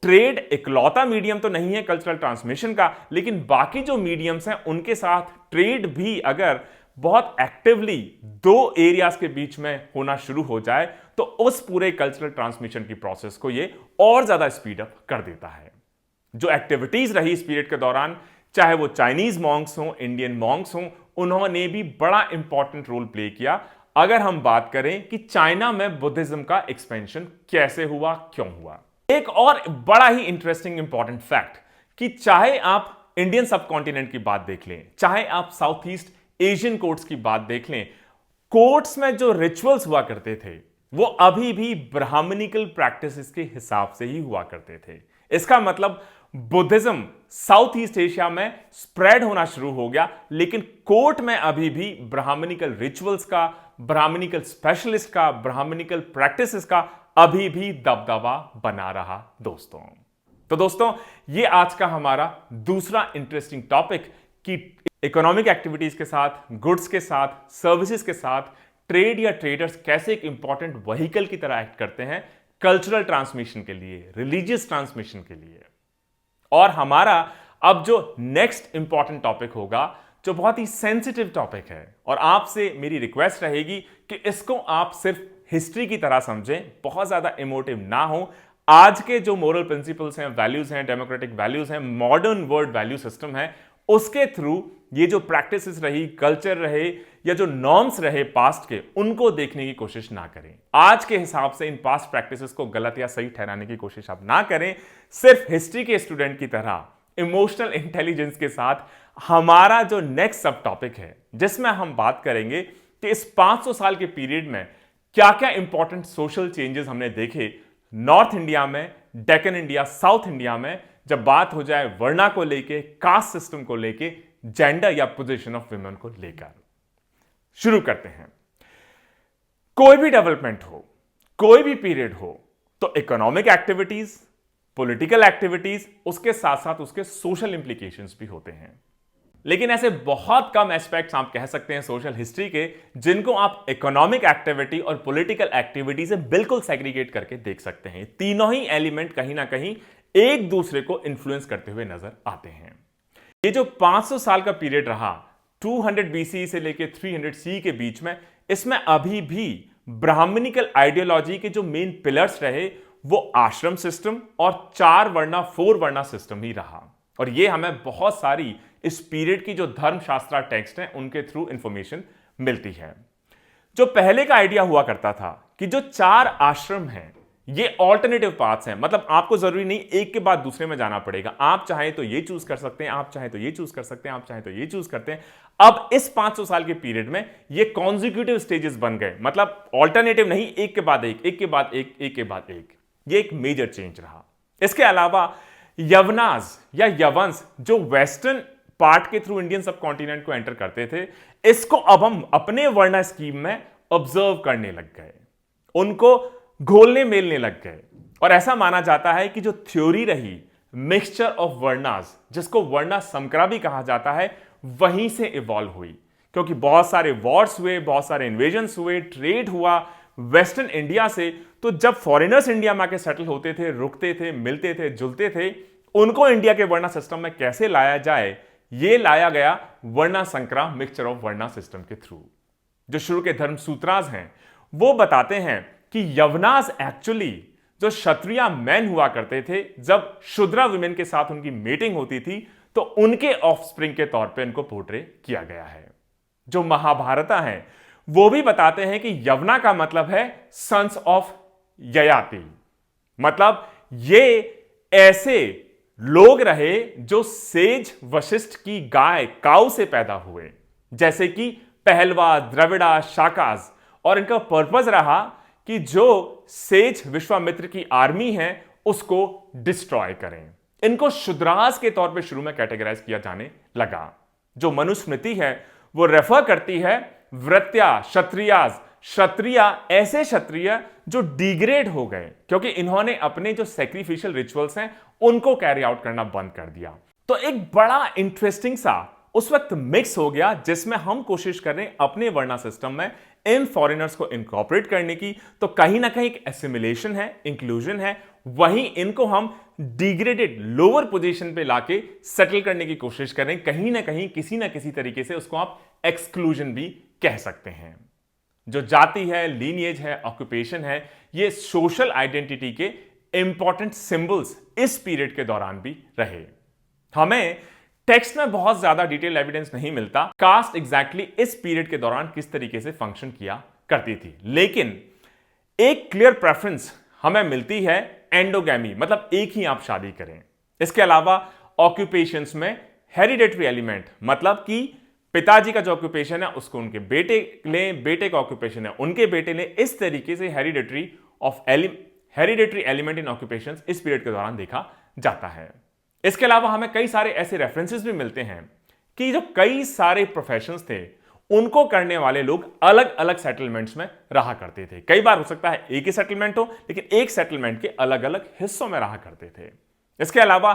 ट्रेड इकलौता मीडियम तो नहीं है कल्चरल ट्रांसमिशन का, लेकिन बाकी जो मीडियम्स हैं उनके साथ ट्रेड भी अगर बहुत एक्टिवली दो एरियाज के बीच में होना शुरू हो जाए तो उस पूरे कल्चरल ट्रांसमिशन की प्रोसेस को ये और ज्यादा स्पीड अप कर देता है। जो एक्टिविटीज रही इस पीरियड के दौरान, चाहे वो चाइनीज मॉन्क्स हो, इंडियन मॉन्क्स हो, उन्होंने भी बड़ा इंपॉर्टेंट रोल प्ले किया। अगर हम बात करें कि चाइना में बुद्धिज्म का एक्सपेंशन कैसे हुआ, क्यों हुआ। एक और बड़ा ही इंटरेस्टिंग इंपॉर्टेंट फैक्ट कि चाहे आप इंडियन सबकॉन्टिनेंट की बात देख लें, चाहे आप साउथ ईस्ट एशियन कोर्ट्स की बात देख लें, कोर्ट्स में जो रिचुअल्स हुआ करते थे वो अभी भी ब्राह्मणिकल प्रैक्टिसेस के हिसाब से ही हुआ करते थे। इसका मतलब बुद्धिज्म साउथ ईस्ट एशिया में स्प्रेड होना शुरू हो गया, लेकिन कोर्ट में अभी भी ब्राह्मणिकल रिचुअल्स का, ब्राह्मणिकल स्पेशलिस्ट का, ब्राह्मणिकल प्रैक्टिसेस का अभी भी दबदबा बना रहा दोस्तों। तो दोस्तों, ये आज का हमारा दूसरा इंटरेस्टिंग टॉपिक कि इकोनॉमिक एक्टिविटीज के साथ, गुड्स के साथ, सर्विसेज के साथ ट्रेड या ट्रेडर्स कैसे एक इंपॉर्टेंट व्हीकल की तरह एक्ट करते हैं कल्चरल ट्रांसमिशन के लिए, रिलीजियस ट्रांसमिशन के लिए। और हमारा अब जो नेक्स्ट इंपॉर्टेंट टॉपिक होगा, जो बहुत ही सेंसिटिव टॉपिक है, और आपसे मेरी रिक्वेस्ट रहेगी कि इसको आप सिर्फ हिस्ट्री की तरह समझें, बहुत ज्यादा इमोटिव ना हो। आज के जो मोरल प्रिंसिपल्स हैं, वैल्यूज हैं, डेमोक्रेटिक वैल्यूज हैं, मॉडर्न वर्ल्ड वैल्यू सिस्टम है, उसके थ्रू ये जो प्रैक्टिसेस रही, कल्चर रहे या जो नॉर्म्स रहे पास्ट के, उनको देखने की कोशिश ना करें। आज के हिसाब से इन पास्ट प्रैक्टिसेस को गलत या सही ठहराने की कोशिश आप ना करें। सिर्फ हिस्ट्री के स्टूडेंट की तरह इमोशनल इंटेलिजेंस के साथ हमारा जो नेक्स्ट सब टॉपिक है, जिसमें हम बात करेंगे कि इस 500 साल के पीरियड में क्या क्या इंपॉर्टेंट सोशल चेंजेस हमने देखे नॉर्थ इंडिया में, डेक्कन इंडिया, साउथ इंडिया में, जब बात हो जाए वर्णा को लेके, कास्ट सिस्टम को लेके, जेंडर या पोजीशन ऑफ वुमेन को लेकर। शुरू करते हैं। कोई भी डेवलपमेंट हो, कोई भी पीरियड हो, तो इकोनॉमिक एक्टिविटीज, पॉलिटिकल एक्टिविटीज, उसके साथ साथ उसके सोशल इंप्लीकेशंस भी होते हैं। लेकिन ऐसे बहुत कम एस्पेक्ट्स आप कह सकते हैं सोशल हिस्ट्री के जिनको आप इकोनॉमिक एक्टिविटी और पॉलिटिकल एक्टिविटी से बिल्कुल सेग्रीगेट करके देख सकते हैं। तीनों ही एलिमेंट कहीं ना कहीं एक दूसरे को इन्फ्लुएंस करते हुए नजर आते हैं। ये जो 500 साल का पीरियड रहा 200 BC से लेकर 300 CE के बीच में, इसमें अभी भी ब्राह्मणिकल आइडियोलॉजी के जो मेन पिलर्स रहे वो आश्रम सिस्टम और 4 वर्णा 4 वर्णा सिस्टम ही रहा। और ये हमें बहुत सारी इस पीरियड की जो धर्मशास्त्र टेक्स्ट हैं उनके थ्रू इंफॉर्मेशन मिलती है। जो पहले का आइडिया हुआ करता था कि जो 4 आश्रम हैं ये ऑल्टरनेटिव पाथ्स हैं, मतलब आपको जरूरी नहीं एक के बाद दूसरे में जाना पड़ेगा, आप चाहे तो ये चूज कर सकते हैं, आप चाहे तो ये चूज कर सकते हैं, आप चाहे तो ये चूज करते हैं। अब इस 500 साल के पीरियड में ये कॉन्जिक्यूटिव स्टेजेस बन गए, मतलब ऑल्टरनेटिव नहीं, एक के बाद एक के बाद एक के बाद एक। ये एक मेजर चेंज रहा। इसके अलावा यवनाज या यवंस जो वेस्टर्न पार्ट के थ्रू इंडियन सब कॉन्टिनेंट को एंटर करते थे, इसको अब हम अपने वर्णा स्कीम में ऑब्जर्व करने लग गए, उनको घोलने मेलने लग गए। और ऐसा माना जाता है कि जो थ्योरी रही मिक्सचर ऑफ वर्णास, जिसको वर्णा संकरा भी कहा जाता है, वहीं से इवॉल्व हुई। क्योंकि बहुत सारे वॉर्स हुए, बहुत सारे इन्वेजन्स हुए, ट्रेड हुआ वेस्टर्न इंडिया से, तो जब फॉरेनर्स इंडिया में आके सेटल होते थे, रुकते थे, मिलते थे, जुलते थे, उनको इंडिया के वर्णा सिस्टम में कैसे लाया जाए, ये लाया गया वर्णा संकरा मिक्सचर ऑफ वर्णा सिस्टम के थ्रू। जो शुरू के धर्म सूत्रास हैं वो बताते हैं कि यवनास एक्चुअली जो क्षत्रिय मैन हुआ करते थे, जब शूद्रा विमेन के साथ उनकी मीटिंग होती थी तो उनके ऑफस्प्रिंग के तौर पे इनको पोर्ट्रे किया गया है। जो महाभारता है वो भी बताते हैं कि यवना का मतलब है सन्स ऑफ ययाति, मतलब ये ऐसे लोग रहे जो सेज वशिष्ठ की गाय काऊ से पैदा हुए, जैसे कि पहलवा, द्रविड़ा, शाकाज। और इनका पर्पस रहा कि जो सेज विश्वामित्र की आर्मी है उसको डिस्ट्रॉय करें। इनको शूद्रास के तौर पे शुरू में कैटेगराइज किया जाने लगा। जो मनुस्मृति है वो रेफर करती है वृत्या क्षत्रियास, क्षत्रिय ऐसे क्षत्रिय जो डिग्रेड हो गए क्योंकि इन्होंने अपने जो सैक्रिफिशियल रिचुअल्स हैं उनको कैरी आउट करना बंद कर दिया। तो एक बड़ा इंटरेस्टिंग सा उस वक्त मिक्स हो गया जिसमें हम कोशिश कर रहे हैं अपने वर्णा सिस्टम में इन फॉरेनर्स को इनकॉर्पोरेट करने की। तो कहीं ना कहीं एक एसिमिलेशन है, इंक्लूजन है, वहीं इनको हम डिग्रेडेड लोअर पोजीशन पे लाके सेटल करने की कोशिश कर रहे हैं। कहीं ना कहीं किसी ना किसी तरीके से उसको आप एक्सक्लूजन भी कह सकते हैं। जो जाति है, लीनिएज है, ऑक्यूपेशन है, ये सोशल आइडेंटिटी के इंपॉर्टेंट सिंबल्स इस पीरियड के दौरान भी रहे। हमें टेक्स्ट में बहुत ज्यादा डिटेल एविडेंस नहीं मिलता कास्ट एग्जैक्टली इस पीरियड के दौरान किस तरीके से फंक्शन किया करती थी, लेकिन एक क्लियर प्रेफरेंस हमें मिलती है एंडोगैमी, मतलब एक ही आप शादी करें। इसके अलावा ऑक्यूपेशंस में हेरिडेटरी एलिमेंट, मतलब कि पिताजी का जो ऑक्यूपेशन है उसको उनके बेटे लें, बेटे का ऑक्यूपेशन है उनके बेटे लें। इस तरीके से हेरिडेटरी एलिमेंट इन ऑक्यूपेशंस इस पीरियड के दौरान देखा जाता है। इसके अलावा हमें कई सारे ऐसे रेफरेंसेस भी मिलते हैं कि जो कई सारे प्रोफेशंस थे उनको करने वाले लोग अलग अलग सेटलमेंट्स में रहा करते थे। कई बार हो सकता है एक ही सेटलमेंट हो, लेकिन एक सेटलमेंट के अलग अलग हिस्सों में रहा करते थे। इसके अलावा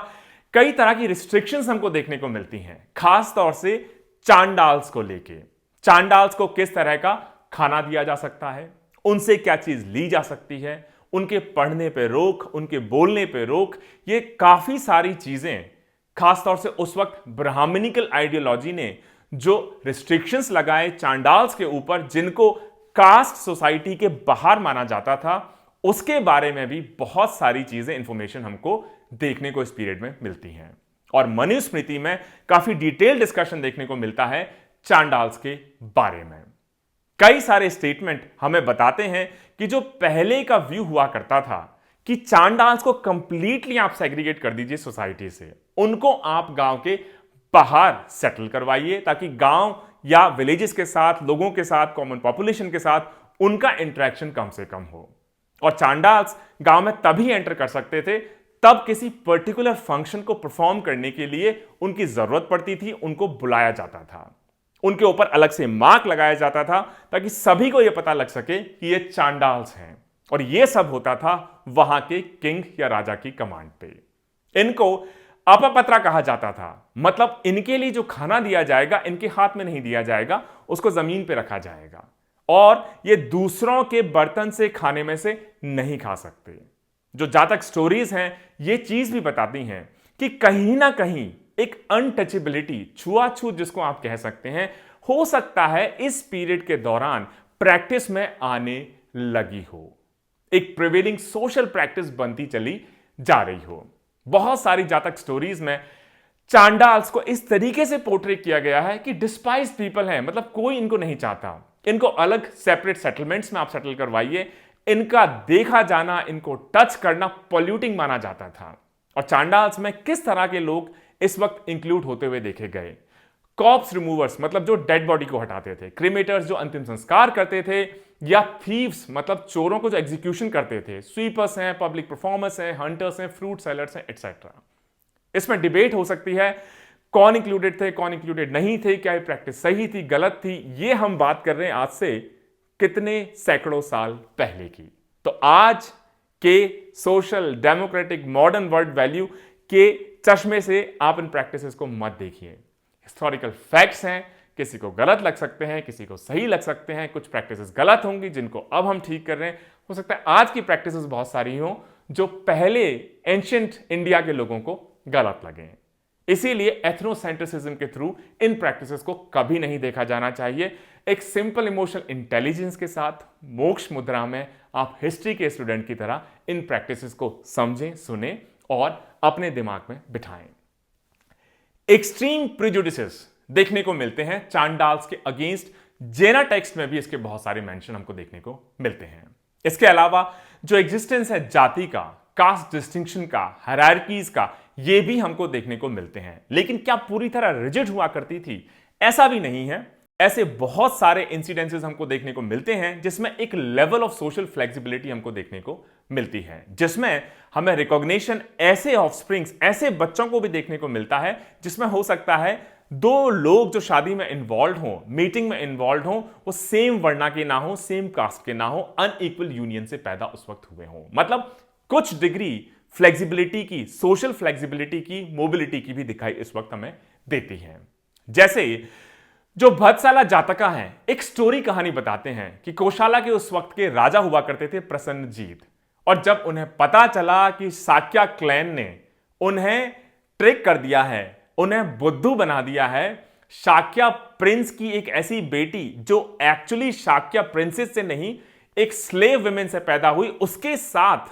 कई तरह की रिस्ट्रिक्शंस हमको देखने को मिलती हैं, खास तौर से चांडाल्स को लेके। चांडाल्स को किस तरह का खाना दिया जा सकता है, उनसे क्या चीज ली जा सकती है, उनके पढ़ने पे रोक, उनके बोलने पे रोक, ये काफी सारी चीजें खासतौर से उस वक्त ब्राह्मणिकल आइडियोलॉजी ने जो रिस्ट्रिक्शंस लगाए चांडाल्स के ऊपर, जिनको कास्ट सोसाइटी के बाहर माना जाता था, उसके बारे में भी बहुत सारी चीजें इंफॉर्मेशन हमको देखने को इस पीरियड में मिलती हैं। और मनुस्मृति में काफी डिटेल डिस्कशन देखने को मिलता है चांडाल्स के बारे में। कई सारे स्टेटमेंट हमें बताते हैं कि जो पहले का व्यू हुआ करता था कि चांडाल्स को कंप्लीटली आप सेग्रीगेट कर दीजिए सोसाइटी से, उनको आप गांव के बाहर सेटल करवाइए ताकि गांव या विलेजेस के साथ, लोगों के साथ, कॉमन पॉपुलेशन के साथ उनका इंटरेक्शन कम से कम हो। और चांडाल्स गांव में तभी एंटर कर सकते थे तब किसी पर्टिकुलर फंक्शन को परफॉर्म करने के लिए उनकी जरूरत पड़ती थी, उनको बुलाया जाता था, उनके ऊपर अलग से मार्क लगाया जाता था ताकि सभी को यह पता लग सके कि ये चांडाल्स हैं। और यह सब होता था वहां के किंग या राजा की कमांड पे। इनको अपपत्रा कहा जाता था। मतलब इनके लिए जो खाना दिया जाएगा इनके हाथ में नहीं दिया जाएगा, उसको जमीन पे रखा जाएगा और ये दूसरों के बर्तन से खाने में से नहीं खा सकते। जो जातक स्टोरीज हैं ये चीज भी बताती हैं कि कहीं ना कहीं एक अनटचेबिलिटी, छुआछूत जिसको आप कह सकते हैं, हो सकता है इस पीरियड के दौरान प्रैक्टिस में आने लगी हो, एक प्रिवेलिंग सोशल प्रैक्टिस बनती चली जा रही हो। बहुत सारी जातक स्टोरीज में चांडाल्स को इस तरीके से पोर्ट्रेट किया गया है कि डिस्पाइज पीपल हैं, मतलब कोई इनको नहीं चाहता, इनको अलग सेपरेट सेटलमेंट्स में आप सेटल करवाइए, इनका देखा जाना, इनको टच करना पॉल्यूटिंग माना जाता था। और चांडाल्स में किस तरह के लोग इस वक्त इंक्लूड होते हुए देखे गए? कॉप्स रिमूवर्स, मतलब जो डेड बॉडी को हटाते थे, क्रिमेटर्स जो अंतिम संस्कार करते थे, या थीव्स मतलब चोरों को जो एग्जीक्यूशन करते थे, स्वीपर्स हैं, पब्लिक परफॉर्मर्स हैं, हंटर्स हैं, फ्रूट सेलर्स हैं, एटसेट्रा। इसमें डिबेट हो सकती है कौन इंक्लूडेड थे, कौन इंक्लूडेड नहीं थे, क्या ये प्रैक्टिस सही थी, गलत थी। ये हम बात कर रहे हैं आज से कितने सैकड़ों साल पहले की। तो आज के social democratic modern world value के चश्मे से आप इन प्रैक्टिसेस को मत देखिए। हिस्टोरिकल फैक्ट्स हैं, किसी को गलत लग सकते हैं, किसी को सही लग सकते हैं, कुछ प्रैक्टिसेस गलत होंगी जिनको अब हम ठीक कर रहे हैं। हो सकता है आज की प्रैक्टिसेस बहुत सारी हों जो पहले एंशिएंट इंडिया के लोगों को गलत लगे। इसीलिए एथनोसेंट्रिसिज्म के थ्रू इन प्रैक्टिसेस को कभी नहीं देखा जाना चाहिए। एक सिंपल इमोशनल इंटेलिजेंस के साथ मोक्ष मुद्रा में आप हिस्ट्री के स्टूडेंट की तरह इन प्रैक्टिसेस को समझें, सुने और अपने दिमाग में बिठाएं। एक्सट्रीम प्रिजुडिसेस देखने को मिलते हैं चांडाल्स के अगेंस्ट। जेना टेक्स्ट में भी इसके बहुत सारे मेंशन हमको देखने को मिलते हैं। इसके अलावा जो एग्जिस्टेंस है जाति का, कास्ट डिस्टिंक्शन का, हायरार्कीज का, ये भी हमको देखने को मिलते हैं। लेकिन क्या पूरी तरह रिजिड हुआ करती थी? ऐसा भी नहीं है। ऐसे बहुत सारे इंसिडेंसेस हमको देखने को मिलते हैं जिसमें एक लेवल ऑफ सोशल फ्लेक्सिबिलिटी हमको देखने को मिलती है, जिसमें हमें रिकॉग्निशन ऐसे ऑफस्प्रिंग्स, ऐसे बच्चों को भी देखने को मिलता है जिसमें हो सकता है दो लोग जो शादी में इन्वॉल्व हो, मीटिंग में इन्वॉल्व हो, वो सेम वर्णा के ना हो, सेम कास्ट के ना हो, अनइक्वल यूनियन से पैदा उस वक्त हुए हो। मतलब कुछ डिग्री फ्लेक्सिबिलिटी की, सोशल फ्लेक्सिबिलिटी की, मोबिलिटी की भी दिखाई इस वक्त हमें देती है। जैसे जो भद्रशाला जातका हैं, एक स्टोरी कहानी बताते हैं कि कोशाला के उस वक्त के राजा हुआ करते थे प्रसन्नजीत, और जब उन्हें पता चला कि शाक्य क्लैन ने उन्हें ट्रिक कर दिया है, उन्हें बुद्धू बना दिया है, शाक्य प्रिंस की एक ऐसी बेटी जो एक्चुअली शाक्य प्रिंसेस से नहीं एक स्लेव विमेन से पैदा हुई, उसके साथ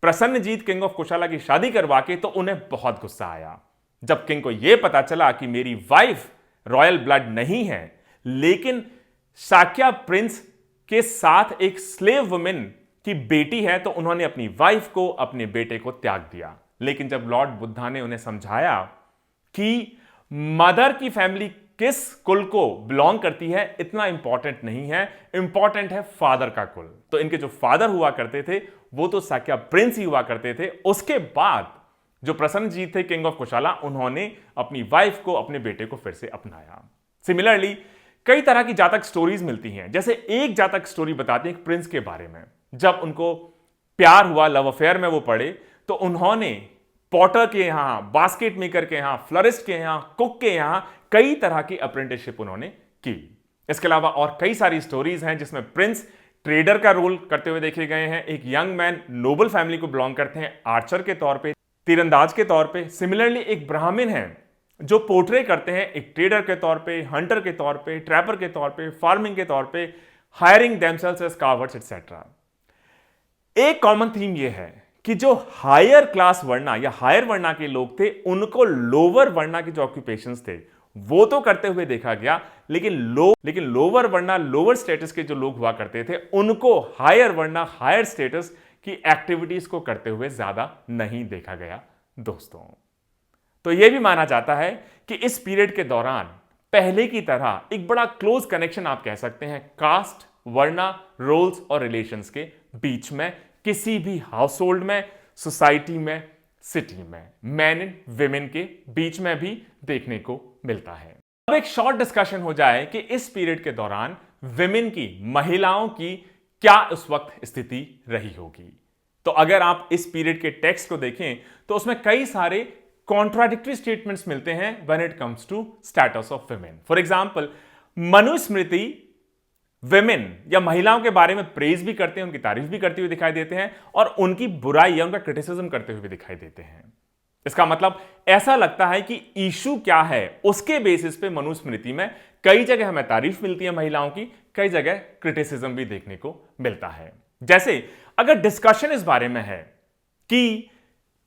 प्रसन्नजीत किंग ऑफ कोशाला की शादी करवा के, तो उन्हें बहुत गुस्सा आया। जब किंग को यह पता चला कि मेरी वाइफ रॉयल ब्लड नहीं है लेकिन शाक्य प्रिंस के साथ एक स्लेव वुमेन की बेटी है, तो उन्होंने अपनी वाइफ को, अपने बेटे को त्याग दिया। लेकिन जब लॉर्ड बुद्धा ने उन्हें समझाया कि मदर की फैमिली किस कुल को बिलोंग करती है इतना इंपॉर्टेंट नहीं है, इंपॉर्टेंट है फादर का कुल, तो इनके जो फादर हुआ करते थे वो तो शाक्य प्रिंस ही हुआ करते थे। उसके बाद जो प्रसन्नजीत थे किंग ऑफ कोशाला, उन्होंने अपनी वाइफ को, अपने बेटे को फिर से अपनाया। सिमिलरली कई तरह की जातक स्टोरीज मिलती हैं। जैसे एक जातक स्टोरी बताती है एक प्रिंस के बारे में, जब उनको प्यार हुआ, लव अफेयर में वो पड़े, तो उन्होंने पॉटर के यहां, बास्केट मेकर के यहां, फ्लोरिस्ट के यहां, कुक के यहां कई तरह की अप्रेंटिसशिप उन्होंने की। इसके अलावा और कई सारी स्टोरीज हैं जिसमें प्रिंस ट्रेडर का रोल करते हुए देखे गए हैं। एक यंग मैन नोबल फैमिली को बिलोंग करते हैं, आर्चर के तौर पे, तीरंदाज के तौर पे। सिमिलरली एक ब्राह्मण है जो पोर्ट्रे करते हैं एक ट्रेडर के तौर पे, हंटर के तौर पे, ट्रैपर के तौर पे, फार्मिंग के तौर पे, हायरिंग देमसेल्व्स एज कार्वर्स एटसेट्रा। एक कॉमन थीम यह है कि जो हायर क्लास वर्णा या हायर वर्णा के लोग थे, उनको लोअर वर्णा के जो ऑक्यूपेशंस थे वो तो करते हुए देखा गया, लेकिन लोअर वर्णा, लोअर स्टेटस के जो लोग हुआ करते थे, उनको हायर वर्णा, हायर स्टेटस की एक्टिविटीज को करते हुए ज्यादा नहीं देखा गया दोस्तों। तो यह भी माना जाता है कि इस पीरियड के दौरान पहले की तरह एक बड़ा क्लोज कनेक्शन आप कह सकते हैं कास्ट, वर्णा, रोल्स और रिलेशंस के बीच में, किसी भी हाउस होल्ड में, सोसाइटी में, सिटी में, मैन एंड विमेन के बीच में भी देखने को मिलता है। अब एक शॉर्ट डिस्कशन हो जाए कि इस पीरियड के दौरान विमेन की, महिलाओं की क्या उस वक्त स्थिति रही होगी। तो अगर आप इस पीरियड के टेक्स्ट को देखें तो उसमें कई सारे कॉन्ट्राडिक्टरी स्टेटमेंट्स मिलते हैं when it comes to status of women. For example, Manusmriti women या महिलाओं के बारे में प्रेज भी करते हैं, उनकी तारीफ भी करते हुए दिखाई देते हैं और उनकी बुराई या उनका क्रिटिसिज्म करते हुए भी दिखाई देते हैं। इसका मतलब ऐसा लगता है कि इशू क्या है उसके बेसिस पे मनुस्मृति में कई जगह हमें तारीफ मिलती है महिलाओं की, कई जगह क्रिटिसिज्म भी देखने को मिलता है। जैसे अगर डिस्कशन इस बारे में है कि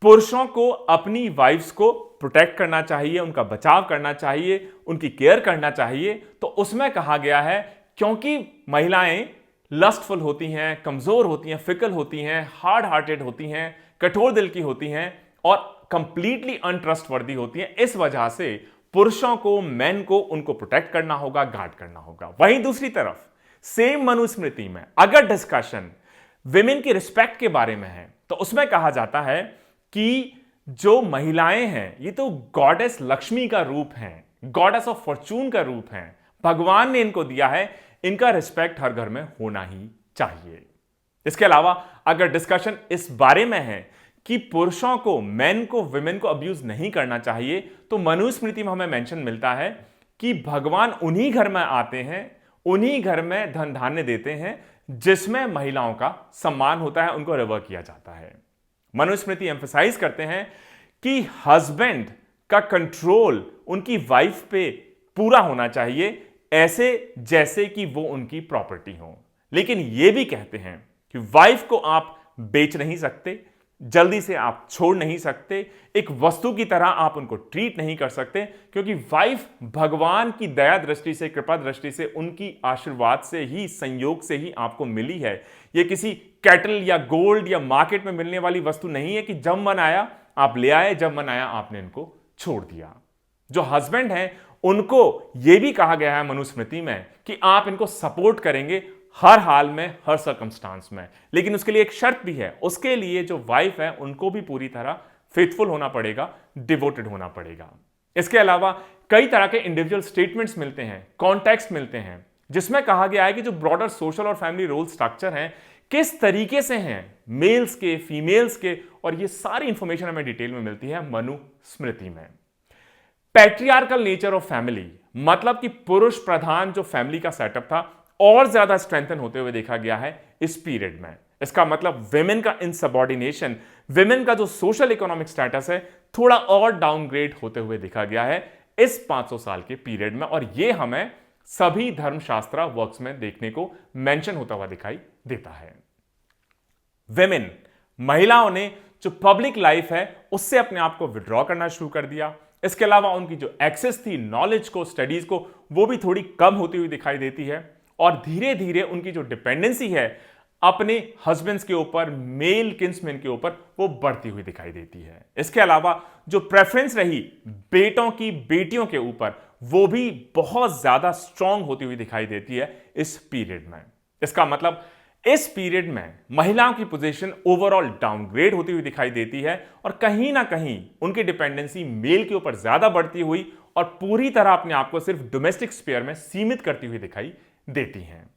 पुरुषों को अपनी वाइफ्स को प्रोटेक्ट करना चाहिए, उनका बचाव करना चाहिए, उनकी केयर करना चाहिए, तो उसमें कहा गया है क्योंकि महिलाएं लस्टफुल होती हैं, कमजोर होती हैं, फिकल होती हैं, हार्ड हार्टेड होती हैं, कठोर दिल की होती हैं और कंप्लीटली अनट्रस्टवर्दी होती हैं, इस वजह से पुरुषों को, मेन को उनको प्रोटेक्ट करना होगा, गार्ड करना होगा। वहीं दूसरी तरफ सेम मनुस्मृति में अगर डिस्कशन विमेन की रिस्पेक्ट के बारे में है तो उसमें कहा जाता है कि जो महिलाएं हैं ये तो गॉडेस लक्ष्मी का रूप हैं, गॉडेस ऑफ फॉर्चून का रूप हैं, भगवान ने इनको दिया है, इनका रिस्पेक्ट हर घर में होना ही चाहिए। इसके अलावा अगर डिस्कशन इस बारे में है कि पुरुषों को, मेन को, विमेन को अब्यूज नहीं करना चाहिए, तो मनुस्मृति में हमें मेंशन मिलता है कि भगवान उन्हीं घर में आते हैं, उन्हीं घर में धन धान्य देते हैं जिसमें महिलाओं का सम्मान होता है, उनको रिवर किया जाता है। मनुस्मृति एम्फसाइज करते हैं कि हस्बैंड का कंट्रोल उनकी वाइफ पे पूरा होना चाहिए, ऐसे जैसे कि वो उनकी प्रॉपर्टी हो। लेकिन ये भी कहते हैं कि वाइफ को आप बेच नहीं सकते, जल्दी से आप छोड़ नहीं सकते, एक वस्तु की तरह आप उनको ट्रीट नहीं कर सकते, क्योंकि वाइफ भगवान की दया दृष्टि से, कृपा दृष्टि से, उनकी आशीर्वाद से ही, संयोग से ही आपको मिली है। ये किसी कैटल या गोल्ड या मार्केट में मिलने वाली वस्तु नहीं है कि जब मन आया आप ले आए, जब मन आया आपने इनको छोड़ दिया। जो हस्बैंड हैं उनको यह भी कहा गया है मनुस्मृति में कि आप इनको सपोर्ट करेंगे हर हाल में, हर सर्कमस्टांस में, लेकिन उसके लिए एक शर्त भी है। उसके लिए जो वाइफ है उनको भी पूरी तरह फेथफुल होना पड़ेगा, डिवोटेड होना पड़ेगा। इसके अलावा कई तरह के इंडिविजुअल स्टेटमेंट्स मिलते हैं, कॉन्टेक्स्ट मिलते हैं, जिसमें कहा गया है कि जो ब्रॉडर सोशल और फैमिली रोल स्ट्रक्चर हैं किस तरीके से हैं, मेल्स के, फीमेल्स के, और ये सारी इंफॉर्मेशन हमें डिटेल में मिलती है मनुस्मृति में। पैट्रियार्कल नेचर ऑफ फैमिली, मतलब कि पुरुष प्रधान जो फैमिली का सेटअप था और ज्यादा स्ट्रेंथन होते हुए देखा गया है इस पीरियड में। इसका मतलब विमेन का इनसबऑर्डिनेशन, विमेन का जो सोशल इकोनॉमिक स्टेटस है थोड़ा और डाउनग्रेड होते हुए देखा गया है इस 500 साल के पीरियड में, और यह हमें सभी धर्मशास्त्र वर्क्स में देखने को मेंशन होता हुआ दिखाई देता है। विमेन, महिलाओं ने जो पब्लिक लाइफ है उससे अपने आप को विड्रॉ करना शुरू कर दिया। इसके अलावा उनकी जो एक्सेस थी नॉलेज को, स्टडीज को, वो भी थोड़ी कम होती हुई दिखाई देती है, और धीरे धीरे उनकी जो डिपेंडेंसी है अपने हस्बैंड्स के ऊपर, मेल किन्समैन के ऊपर, वो बढ़ती हुई दिखाई देती है। इसके अलावा जो प्रेफरेंस रही बेटों की बेटियों के ऊपर, वो भी बहुत ज्यादा स्ट्रांग होती हुई दिखाई देती है इस पीरियड में। इसका मतलब इस पीरियड में महिलाओं की पोजीशन ओवरऑल डाउनग्रेड होती हुई दिखाई देती है, और कहीं ना कहीं उनकी डिपेंडेंसी मेल के ऊपर ज्यादा बढ़ती हुई और पूरी तरह अपने आप को सिर्फ डोमेस्टिक स्फीयर में सीमित करती हुई दिखाई देती हैं।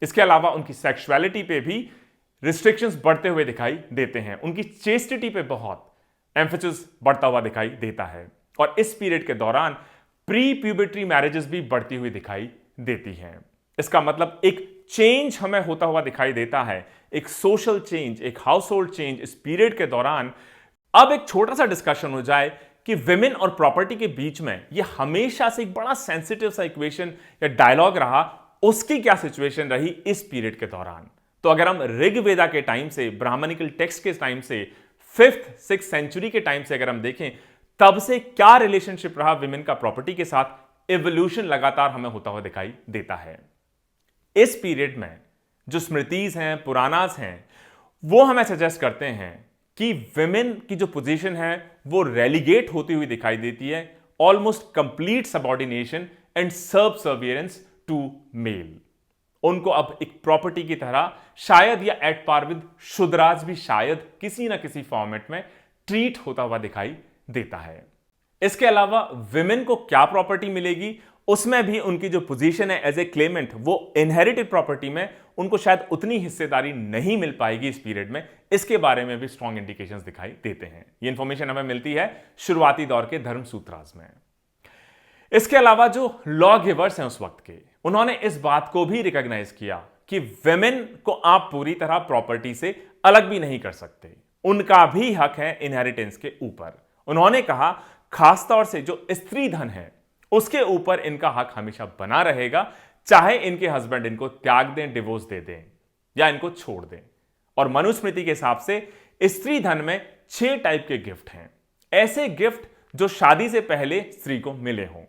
इसके अलावा उनकी सेक्सुअलिटी पे भी रिस्ट्रिक्शंस बढ़ते हुए दिखाई देते हैं, उनकी चेस्टिटी पे बहुत एम्फेसिस बढ़ता हुआ दिखाई देता है, और इस पीरियड के दौरान प्री प्यूबर्टी मैरिजेस भी बढ़ती हुई दिखाई देती हैं। इसका मतलब एक चेंज हमें होता हुआ दिखाई देता है, एक सोशल चेंज, एक हाउस होल्ड चेंज इस पीरियड के दौरान। अब एक छोटा सा डिस्कशन हो जाए कि विमेन और प्रॉपर्टी के बीच में यह हमेशा से एक बड़ा सेंसिटिव सा इक्वेशन या डायलॉग रहा, उसकी क्या सिचुएशन रही इस पीरियड के दौरान। तो अगर हम ऋग्वेदा के टाइम से, ब्राह्मणिकल टेक्स्ट के टाइम से, 5th-6th सेंचुरी के टाइम से अगर हम देखें, तब से क्या रिलेशनशिप रहा विमेन का प्रॉपर्टी के साथ, एवोल्यूशन लगातार हमें होता हुआ दिखाई देता है। इस पीरियड में जो स्मृतिज हैं, पुराणास हैं, वो हमें सजेस्ट करते हैं कि विमेन की जो पोजीशन है वो रेलीगेट होती हुई दिखाई देती है, almost complete subordination and subservience to male. उनको अब एक प्रॉपर्टी की तरह शायद, या एट पार विद शुद्राज भी शायद किसी ना किसी फॉर्मेट में ट्रीट होता हुआ दिखाई देता है। इसके अलावा विमेन को क्या प्रॉपर्टी मिलेगी उसमें भी उनकी जो पोजीशन है एज ए क्लेमेंट, वो इनहेरिटेड प्रॉपर्टी में उनको शायद उतनी हिस्सेदारी नहीं मिल पाएगी इस पीरियड में। इसके बारे में भी स्ट्रॉन्ग इंडिकेशंस दिखाई देते हैं। ये इंफॉर्मेशन हमें मिलती है शुरुआती दौर के धर्म सूत्रास में। इसके अलावा जो लॉ गिवर्स हैं उस वक्त के, उन्होंने इस बात को भी रिकॉग्नाइज किया कि वेमेन को आप पूरी तरह प्रॉपर्टी से अलग भी नहीं कर सकते, उनका भी हक है इनहेरिटेंस के ऊपर। उन्होंने कहा खासतौर से जो स्त्री धन है उसके ऊपर इनका हक हमेशा बना रहेगा, चाहे इनके हस्बैंड इनको त्याग दें, डिवोर्स दे दें या इनको छोड़ दें। और मनुस्मृति के हिसाब से स्त्री धन में 6 टाइप के गिफ्ट हैं। ऐसे गिफ्ट जो शादी से पहले स्त्री को मिले हों,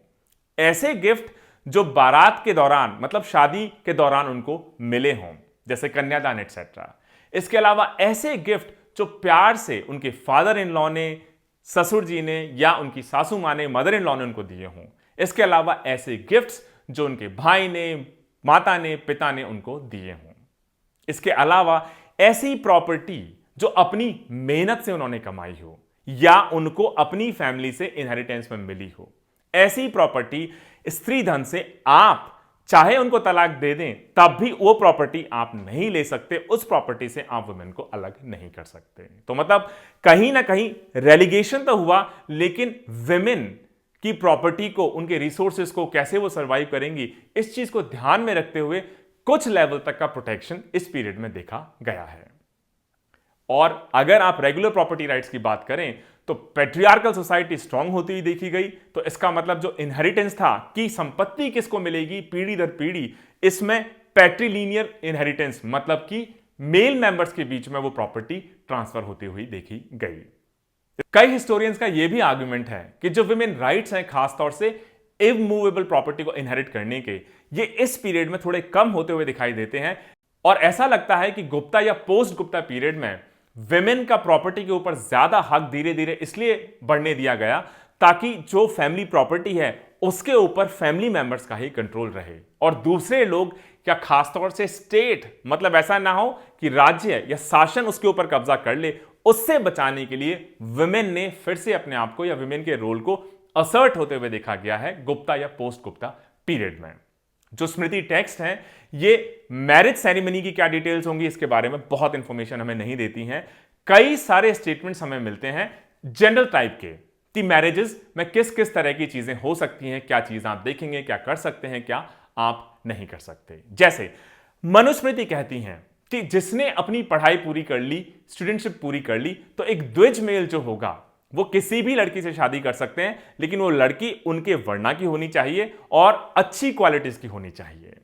ऐसे गिफ्ट जो बारात के दौरान मतलब शादी के दौरान उनको मिले हों, जैसे कन्यादान एटसेट्रा। इसके अलावा ऐसे गिफ्ट जो प्यार से उनके फादर इन लॉ ने, ससुर जी ने या उनकी सासू मां ने, मदर इन लॉ ने उनको दिए हों। इसके अलावा ऐसे गिफ्ट्स जो उनके भाई ने, माता ने, पिता ने उनको दिए हों। इसके अलावा ऐसी प्रॉपर्टी जो अपनी मेहनत से उन्होंने कमाई हो या उनको अपनी फैमिली से इनहेरिटेंस में मिली हो, ऐसी प्रॉपर्टी स्त्री धन से आप चाहे उनको तलाक दे दें तब भी वो प्रॉपर्टी आप नहीं ले सकते, उस प्रॉपर्टी से आप वुमेन को अलग नहीं कर सकते। तो मतलब कहीं ना कहीं रेलिगेशन तो हुआ, लेकिन वुमेन की प्रॉपर्टी को, उनके रिसोर्सेज को कैसे वो सर्वाइव करेंगी, इस चीज को ध्यान में रखते हुए कुछ लेवल तक का प्रोटेक्शन इस पीरियड में देखा गया है। और अगर आप रेगुलर प्रॉपर्टी राइट्स की बात करें तो पैट्रियार्कल सोसाइटी स्ट्रांग होती हुई देखी गई। तो इसका मतलब जो इनहेरिटेंस था कि संपत्ति किसको मिलेगी पीढ़ी दर पीढ़ी, इसमें पैट्रीलिनियर इनहेरिटेंस मतलब कि मेल मेंबर्स के बीच में वो प्रॉपर्टी ट्रांसफर होती हुई देखी गई। कई हिस्टोरियंस का यह भी आर्गुमेंट है कि जो विमेन राइट्स हैं खासतौर से इमूवेबल प्रॉपर्टी को इनहेरिट करने के, ये इस पीरियड में थोड़े कम होते हुए दिखाई देते हैं। और ऐसा लगता है कि गुप्ता या पोस्ट गुप्ता पीरियड में विमेन का प्रॉपर्टी के ऊपर ज्यादा हक धीरे धीरे इसलिए बढ़ने दिया गया ताकि जो फैमिली प्रॉपर्टी है उसके ऊपर फैमिली मेंबर्स का ही कंट्रोल रहे और दूसरे लोग या खासतौर से स्टेट, मतलब ऐसा ना हो कि राज्य या शासन उसके ऊपर कब्जा कर ले, उससे बचाने के लिए विमेन ने फिर से अपने आप को या विमेन के रोल को असर्ट होते हुए देखा गया है गुप्ता या पोस्ट गुप्ता पीरियड में। जो स्मृति टेक्स्ट हैं ये मैरिज सेरेमनी की क्या डिटेल्स होंगी इसके बारे में बहुत इंफॉर्मेशन हमें नहीं देती हैं। कई सारे स्टेटमेंट्स हमें मिलते हैं जनरल टाइप के कि मैरिजेस में किस किस तरह की चीजें हो सकती हैं, क्या चीज आप देखेंगे, क्या कर सकते हैं, क्या आप नहीं कर सकते। जैसे मनुस्मृति कहती हैं कि जिसने अपनी पढ़ाई पूरी कर ली, स्टूडेंटशिप पूरी कर ली, तो एक द्विज मेल जो होगा वो किसी भी लड़की से शादी कर सकते हैं, लेकिन वो लड़की उनके वर्णा की होनी चाहिए और अच्छी क्वालिटीज की होनी चाहिए।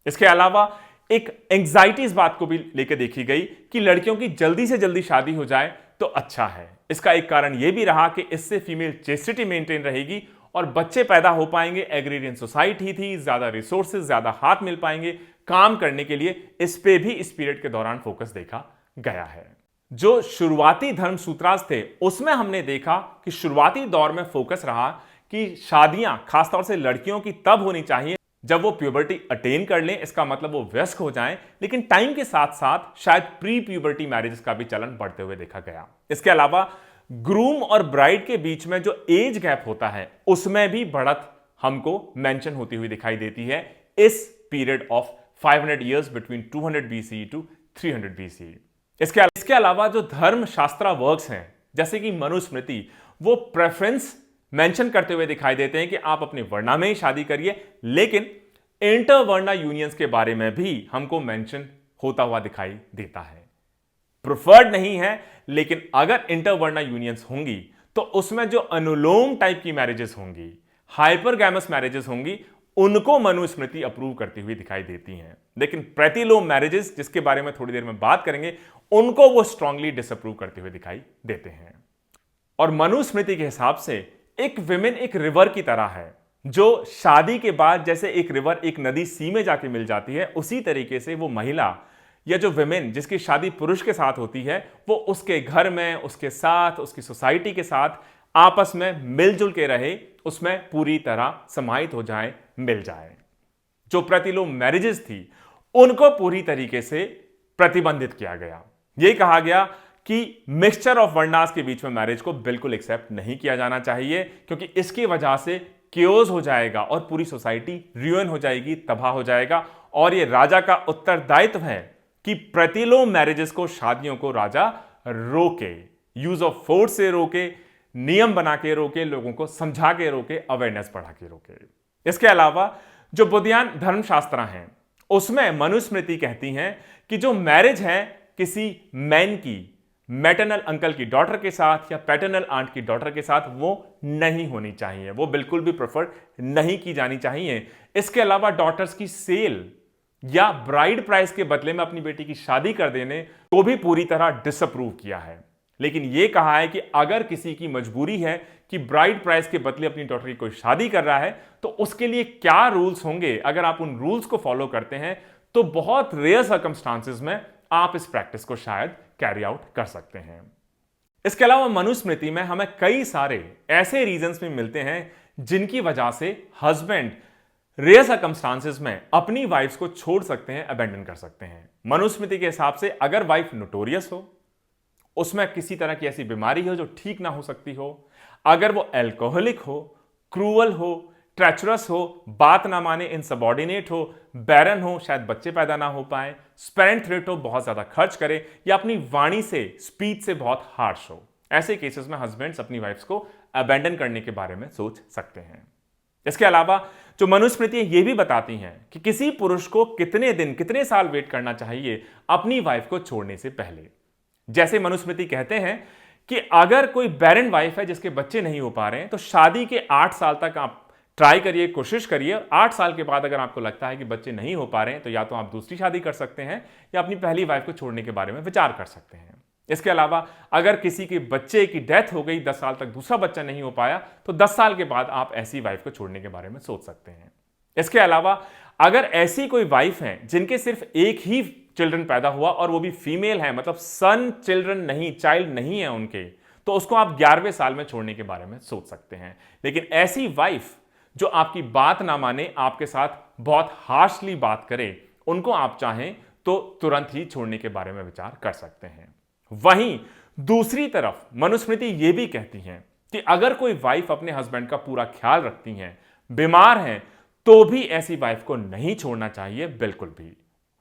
इसके अलावा एक एंग्जाइटी इस बात को भी लेकर देखी गई कि लड़कियों की जल्दी से जल्दी शादी हो जाए तो अच्छा है। इसका एक कारण यह भी रहा कि इससे फीमेल चेस्टिटी मेंटेन रहेगी और बच्चे पैदा हो पाएंगे। एग्रीरियन सोसाइटी थी, ज्यादा रिसोर्सेज, ज्यादा हाथ मिल पाएंगे काम करने के लिए। इस पे भी इस पीरियड के दौरान फोकस देखा गया है। जो शुरुआती धर्म सूत्रास थे उसमें हमने देखा कि शुरुआती दौर में फोकस रहा कि शादियां खासतौर से लड़कियों की तब होनी चाहिए जब वो प्यूबर्टी अटेन कर लें, इसका मतलब वो वयस्क हो जाएं। लेकिन टाइम के साथ साथ शायद प्री प्यूबर्टी मैरिजेस का भी चलन बढ़ते हुए देखा गया। इसके अलावा ग्रूम और ब्राइड के बीच में जो एज गैप होता है उसमें भी बढ़त हमको मेंशन होती हुई दिखाई देती है इस period of 500 years between 200 BCE to 300 BCE। इसके अलावा जो धर्म शास्त्रा वर्क्स हैं जैसे कि मनुस्मृति, वो प्रेफरेंस मेंशन करते हुए दिखाई देते हैं कि आप अपने वर्णा में ही शादी करिए, लेकिन इंटरवर्णा यूनियंस के बारे में भी हमको मेंशन होता हुआ दिखाई देता है। प्रिफर्ड नहीं है, लेकिन अगर इंटरवर्णा यूनियंस होंगी तो उसमें जो अनुलोम टाइप की मैरिजेस होंगी, हाइपरगैमस मैरिजेस होंगी, उनको मनुस्मृति अप्रूव करती हुई दिखाई देती हैं। लेकिन प्रतिलोम मैरिजेस, जिसके बारे में थोड़ी देर में बात करेंगे, उनको वो स्ट्रांगली डिसअप्रूव करते हुए दिखाई देते हैं। और मनुस्मृति के हिसाब से एक विमेन एक रिवर की तरह है जो शादी के बाद जैसे एक रिवर एक नदी सी में जाके मिल जाती है, उसी तरीके से वो महिला या जो विमेन जिसकी शादी पुरुष के साथ होती है वो उसके घर में, उसके साथ, उसकी सोसाइटी के साथ आपस में मिलजुल के रहे, उसमें पूरी तरह समाहित हो जाए, मिल जाए। जो प्रतिलोम मैरिजेस थी उनको पूरी तरीके से प्रतिबंधित किया गया। यह कहा गया कि मिक्सचर ऑफ वर्णास के बीच में मैरिज को बिल्कुल एक्सेप्ट नहीं किया जाना चाहिए, क्योंकि इसकी वजह से क्योज हो जाएगा और पूरी सोसाइटी रियून हो जाएगी, तबाह हो जाएगा। और ये राजा का उत्तरदायित्व है कि प्रतिलोम मैरिजेस को, शादियों को राजा रोके, यूज ऑफ फोर्स से रोके, नियम बना के रोके, लोगों को समझा के रोके, अवेयरनेस बढ़ा के रोके। इसके अलावा जो बुद्धियान धर्मशास्त्र हैं उसमें मनुस्मृति कहती हैं कि जो मैरिज है किसी मैन की मैटरनल अंकल की डॉटर के साथ या पैटर्नल आंट की डॉटर के साथ वो नहीं होनी चाहिए, वो बिल्कुल भी प्रेफर नहीं की जानी चाहिए। इसके अलावा डॉटर्स की सेल या ब्राइड प्राइस के बदले में अपनी बेटी की शादी कर देने को भी पूरी तरह डिसअप्रूव किया है। लेकिन यह कहा है कि अगर किसी की मजबूरी है कि ब्राइड प्राइस के बदले अपनी डॉटर की कोई शादी कर रहा है तो उसके लिए क्या रूल्स होंगे, अगर आप उन रूल्स को फॉलो करते हैं तो बहुत रेयर सर्कमस्टांसेस में आप इस प्रैक्टिस को शायद कैरी आउट कर सकते हैं। इसके अलावा मनुस्मृति में हमें कई सारे ऐसे रीजंस में मिलते हैं जिनकी वजह से हस्बैंड रेयर सर्कमस्टांसेस में अपनी वाइफ्स को छोड़ सकते हैं, अबैंडन कर सकते हैं। मनुस्मृति के हिसाब से अगर वाइफ नोटोरियस हो, उसमें किसी तरह की ऐसी बीमारी हो जो ठीक ना हो सकती हो, अगर वो एल्कोहलिक हो, क्रूअल हो, ट्रेचरस हो, बात ना माने, इनसबॉर्डिनेट हो, बैरन हो, शायद बच्चे पैदा ना हो पाए, स्पेरेंट थ्रेट हो, बहुत ज्यादा खर्च करे या अपनी वाणी से, स्पीच से बहुत हार्श हो, ऐसे केसेस में हस्बैंड्स अपनी वाइफ्स को अबैंडन करने के बारे में सोच सकते हैं। इसके अलावा जो मनुस्मृति ये भी बताती हैं कि किसी पुरुष को कितने दिन, कितने साल वेट करना चाहिए अपनी वाइफ को छोड़ने से पहले। जैसे मनुस्मृति कहते हैं कि अगर कोई बैरन वाइफ है जिसके बच्चे नहीं हो पा रहे हैं तो शादी के 8 साल तक आप ट्राई करिए, कोशिश करिए। 8 साल के बाद अगर आपको लगता है कि बच्चे नहीं हो पा रहे हैं तो या तो आप दूसरी शादी कर सकते हैं या अपनी पहली वाइफ को छोड़ने के बारे में विचार कर सकते हैं। इसके अलावा अगर किसी के बच्चे की डेथ हो गई, 10 साल तक दूसरा बच्चा नहीं हो पाया, तो 10 साल के बाद आप ऐसी वाइफ को छोड़ने के बारे में सोच सकते हैं। इसके अलावा अगर ऐसी कोई वाइफ है जिनके सिर्फ एक ही चिल्ड्रन पैदा हुआ और वो भी फीमेल है, मतलब सन चिल्ड्रन नहीं, चाइल्ड नहीं है उनके, तो उसको आप 11वें साल में छोड़ने के बारे में सोच सकते हैं। लेकिन ऐसी वाइफ जो आपकी बात ना माने, आपके साथ बहुत हार्शली बात करे, उनको आप चाहें तो तुरंत ही छोड़ने के बारे में विचार कर सकते हैं। वहीं दूसरी तरफ मनुस्मृति यह भी कहती है कि अगर कोई वाइफ अपने हस्बैंड का पूरा ख्याल रखती हैं, बीमार हैं, तो भी ऐसी वाइफ को नहीं छोड़ना चाहिए बिल्कुल भी।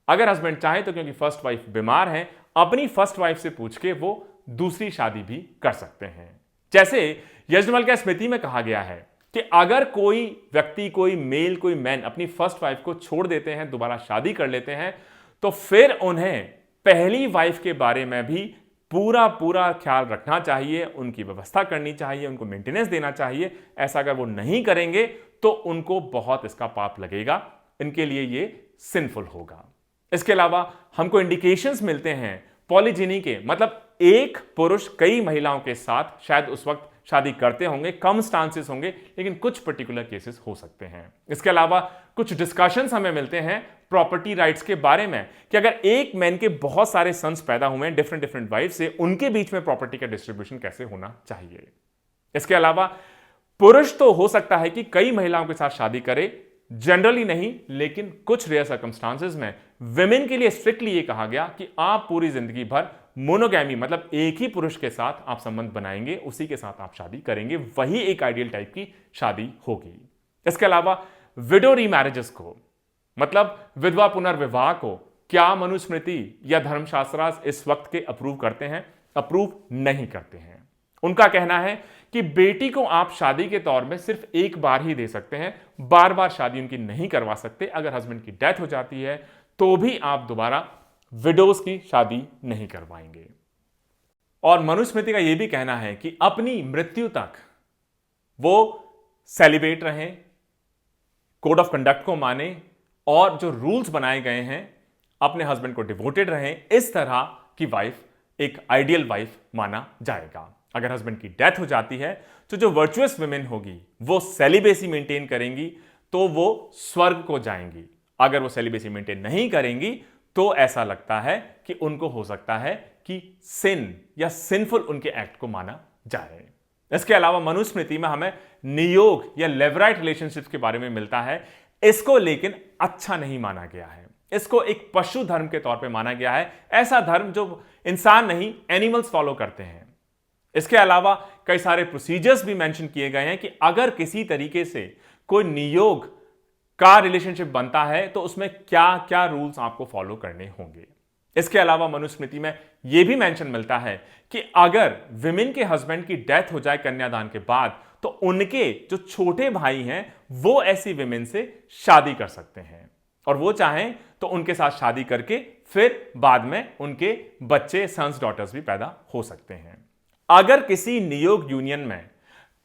अगर हस्बैंड चाहे तो, क्योंकि फर्स्ट वाइफ बीमार है, अपनी फर्स्ट वाइफ से पूछ के वो दूसरी शादी भी कर सकते हैं। जैसे यज्ञवल्क्य स्मृति में कहा गया है कि अगर कोई व्यक्ति, कोई मेल, कोई मैन अपनी फर्स्ट वाइफ को छोड़ देते हैं, दोबारा शादी कर लेते हैं, तो फिर उन्हें पहली वाइफ के बारे में भी पूरा ख्याल रखना चाहिए, उनकी व्यवस्था करनी चाहिए, उनको मेंटेनेंस देना चाहिए। ऐसा अगर वो नहीं करेंगे तो उनको बहुत इसका पाप लगेगा, इनके लिए ये सिंफुल होगा। इसके अलावा हमको इंडिकेशंस मिलते हैं पॉलीजिनी के, मतलब एक पुरुष कई महिलाओं के साथ शायद उस वक्त शादी करते होंगे, कम स्टांसेस होंगे, लेकिन कुछ पर्टिकुलर केसेस हो सकते हैं। इसके अलावा कुछ डिस्कशंस हमें मिलते हैं प्रॉपर्टी राइट्स के बारे में कि अगर एक मैन के बहुत सारे सन्स पैदा हुए हैं डिफरेंट वाइफ से, उनके बीच में प्रॉपर्टी का डिस्ट्रीब्यूशन कैसे होना चाहिए। इसके अलावा पुरुष तो हो सकता है कि कई महिलाओं के साथ शादी करे, जनरली नहीं, लेकिन कुछ रेयर सर्कमस्टांसेस में विमेन के लिए स्ट्रिक्टली ये कहा गया कि आप पूरी जिंदगी भर मोनोगैमी, मतलब एक ही पुरुष के साथ आप संबंध बनाएंगे, उसी के साथ आप शादी करेंगे, वही एक आइडियल टाइप की शादी होगी। इसके अलावा विडो रीमैरिजेस को, मतलब विधवा पुनर्विवाह को, क्या मनुस्मृति या धर्मशास्त्र इस वक्त के अप्रूव करते हैं? अप्रूव नहीं करते हैं। उनका कहना है कि बेटी को आप शादी के तौर में सिर्फ एक बार ही दे सकते हैं, बार बार शादी उनकी नहीं करवा सकते। अगर हस्बैंड की डेथ हो जाती है तो भी आप दोबारा विडोज की शादी नहीं करवाएंगे। और मनुस्मृति का यह भी कहना है कि अपनी मृत्यु तक वो सेलिब्रेट रहें, कोड ऑफ कंडक्ट को माने और जो रूल्स बनाए गए हैं अपने हस्बैंड को डिवोटेड रहें। इस तरह की वाइफ एक आइडियल वाइफ माना जाएगा। अगर हस्बैंड की डेथ हो जाती है तो जो वर्चुअस वुमेन होगी वो सेलिबेसी मेंटेन करेंगी तो वो स्वर्ग को जाएंगी। अगर वो सेलिबेसी मेंटेन नहीं करेंगी तो ऐसा लगता है कि उनको हो सकता है कि सिन या सिंफुल उनके एक्ट को माना जाए। इसके अलावा मनुस्मृति में हमें नियोग या लेवराइट रिलेशनशिप्स के बारे में मिलता है। इसको लेकिन अच्छा नहीं माना गया है, इसको एक पशु धर्म के तौर पे माना गया है, ऐसा धर्म जो इंसान नहीं एनिमल्स फॉलो करते हैं। इसके अलावा कई सारे प्रोसीजर्स भी मेंशन किए गए हैं कि अगर किसी तरीके से कोई नियोग का रिलेशनशिप बनता है तो उसमें क्या क्या रूल्स आपको फॉलो करने होंगे। इसके अलावा मनुस्मृति में यह भी मेंशन मिलता है कि अगर विमेन के हस्बैंड की डेथ हो जाए कन्यादान के बाद तो उनके जो छोटे भाई हैं वो ऐसी विमेन से शादी कर सकते हैं और वो चाहें तो उनके साथ शादी करके फिर बाद में उनके बच्चे सन्स डॉटर्स भी पैदा हो सकते हैं। अगर किसी नियोग यूनियन में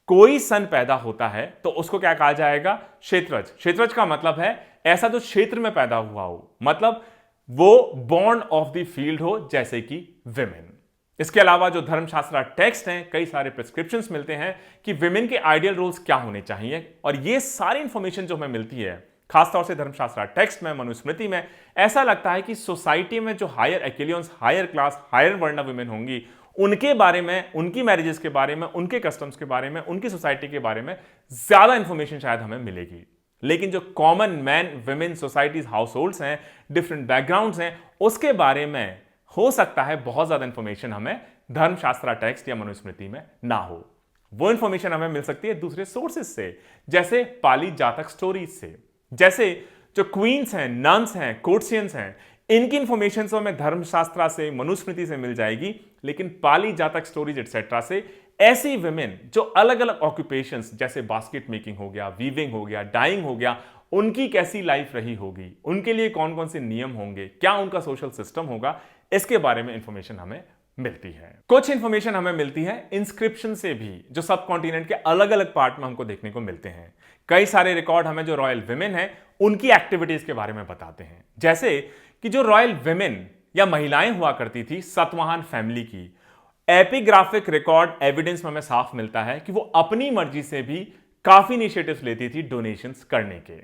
कोई सन पैदा होता है तो उसको क्या कहा जाएगा? क्षेत्रज। क्षेत्रज का मतलब है ऐसा जो क्षेत्र में पैदा हुआ हो, मतलब वो बॉर्न ऑफ द फील्ड हो, जैसे कि विमेन। इसके अलावा जो धर्मशास्त्र टेक्स्ट हैं, कई सारे प्रिस्क्रिप्शंस मिलते हैं कि विमेन के आइडियल रोल्स क्या होने चाहिए और ये सारी इंफॉर्मेशन जो हमें मिलती है खासतौर से धर्मशास्त्र टेक्स्ट में, मनुस्मृति में, ऐसा लगता है कि सोसाइटी में जो हायर एक्लियंस, हायर क्लास, हायर वर्ण विमेन होंगी उनके बारे में, उनकी मैरिजेस के बारे में, उनके कस्टम्स के बारे में, उनकी सोसाइटी के बारे में ज्यादा इंफॉर्मेशन शायद हमें मिलेगी। लेकिन जो common man women societies, house holds हैं, डिफरेंट बैकग्राउंड्स हैं, उसके बारे में हो सकता है बहुत ज्यादा इंफॉर्मेशन हमें धर्मशास्त्र टेक्स्ट या मनुस्मृति में ना हो। वो इंफॉर्मेशन हमें मिल सकती है दूसरे सोर्सेस से, जैसे पाली जातक स्टोरीज से, जैसे जो क्वींस हैं, नन्स हैं, कोर्ट्सियंस हैं, इनकी इंफॉर्मेशन तो हमें धर्मशास्त्र से, मनुस्मृति से मिल जाएगी, लेकिन पाली जातक स्टोरीज एटसेट्रा से ऐसी विमेन जो अलग अलग ऑक्यूपेशंस जैसे बास्केट मेकिंग हो गया, वीविंग हो गया, डाइंग हो गया, उनकी कैसी लाइफ रही होगी, उनके लिए कौन कौन से नियम होंगे, क्या उनका सोशल सिस्टम होगा, इसके बारे में इंफॉर्मेशन हमें मिलती है। कुछ इंफॉर्मेशन हमें मिलती है इंस्क्रिप्शन से भी, जो सब कॉन्टिनेंट के अलग अलग पार्ट में हमको देखने को मिलते हैं। कई सारे रिकॉर्ड हमें जो रॉयल विमेन है उनकी एक्टिविटीज के बारे में बताते हैं, जैसे कि जो रॉयल विमेन या महिलाएं हुआ करती थी सतवाहन फैमिली की, एपिग्राफिक रिकॉर्ड एविडेंस में हमें साफ मिलता है कि वो अपनी मर्जी से भी काफी इनिशिएटिव्स लेती थी डोनेशंस करने के।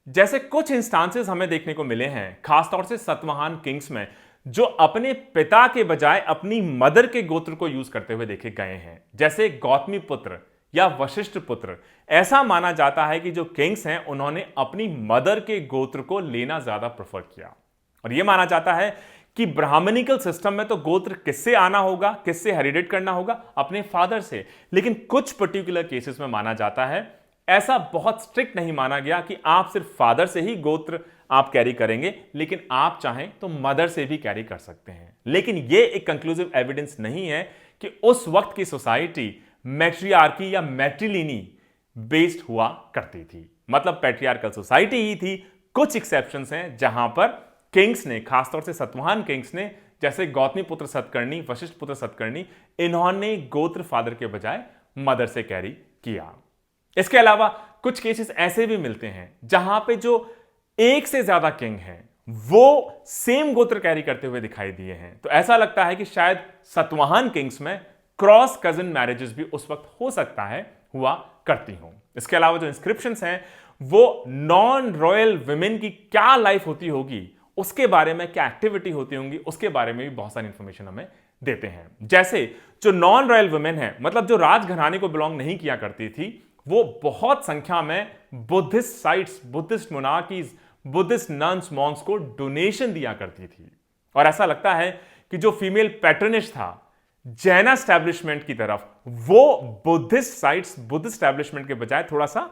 जैसे कुछ इंस्टांसेस हमें देखने को मिले हैं खासतौर से सतवाहन किंग्स में, जो अपने पिता के बजाय अपनी मदर के गोत्र को यूज करते हुए देखे गए हैं, जैसे गौतमी पुत्र या वशिष्ठ पुत्र। ऐसा माना जाता है कि जो किंग्स हैं उन्होंने अपनी मदर के गोत्र को लेना ज्यादा प्रेफर किया और यह माना जाता है कि ब्राह्मणिकल सिस्टम में तो गोत्र किससे आना होगा, किससे हेरिडेट करना होगा? अपने फादर से। लेकिन कुछ पर्टिकुलर केसेस में माना जाता है, ऐसा बहुत स्ट्रिक्ट नहीं माना गया कि आप सिर्फ फादर से ही गोत्र आप कैरी करेंगे, लेकिन आप चाहें तो मदर से भी कैरी कर सकते हैं। लेकिन यह एक कंक्लूसिव एविडेंस नहीं है कि उस वक्त की सोसाइटी मैट्रियार्की या मैट्रिलिनी बेस्ड हुआ करती थी, मतलब पैट्रियार्कल सोसाइटी ही थी। कुछ एक्सेप्शंस हैं जहां पर किंग्स ने, खासतौर से सतवाहन किंग्स ने, जैसे गौतमी पुत्र सतकर्णी, वशिष्ठ पुत्र सतकर्णी, इन्होंने गोत्र फादर के बजाय मदर से कैरी किया। इसके अलावा कुछ केसेस ऐसे भी मिलते हैं जहां पे जो एक से ज्यादा किंग हैं वो सेम गोत्र कैरी करते हुए दिखाई दिए हैं। तो ऐसा लगता है कि शायद सतवाहन किंग्स में क्रॉस कजन मैरिजेस भी उस वक्त हो सकता है हुआ करती हों। इसके अलावा जो इंस्क्रिप्शंस हैं वो नॉन रॉयल विमेन की क्या लाइफ होती होगी, उसके बारे में क्या एक्टिविटी होती होंगी, उसके बारे में भी बहुत सारी इंफॉर्मेशन हमें देते हैं। जैसे जो नॉन रॉयल वुमेन है, मतलब जो राजघराने को बिलोंग नहीं किया करती थी, वो बहुत संख्या में Buddhist sites, Buddhist monarchies, Buddhist nuns, Monks को डोनेशन दिया करती थी। और ऐसा लगता है कि जो फीमेल पैट्रनेज था जैन एस्टैब्लिशमेंट की तरफ, वो बुद्धिस्ट साइट्स, बुद्धिस्ट एस्टैब्लिशमेंट के बजाय थोड़ा सा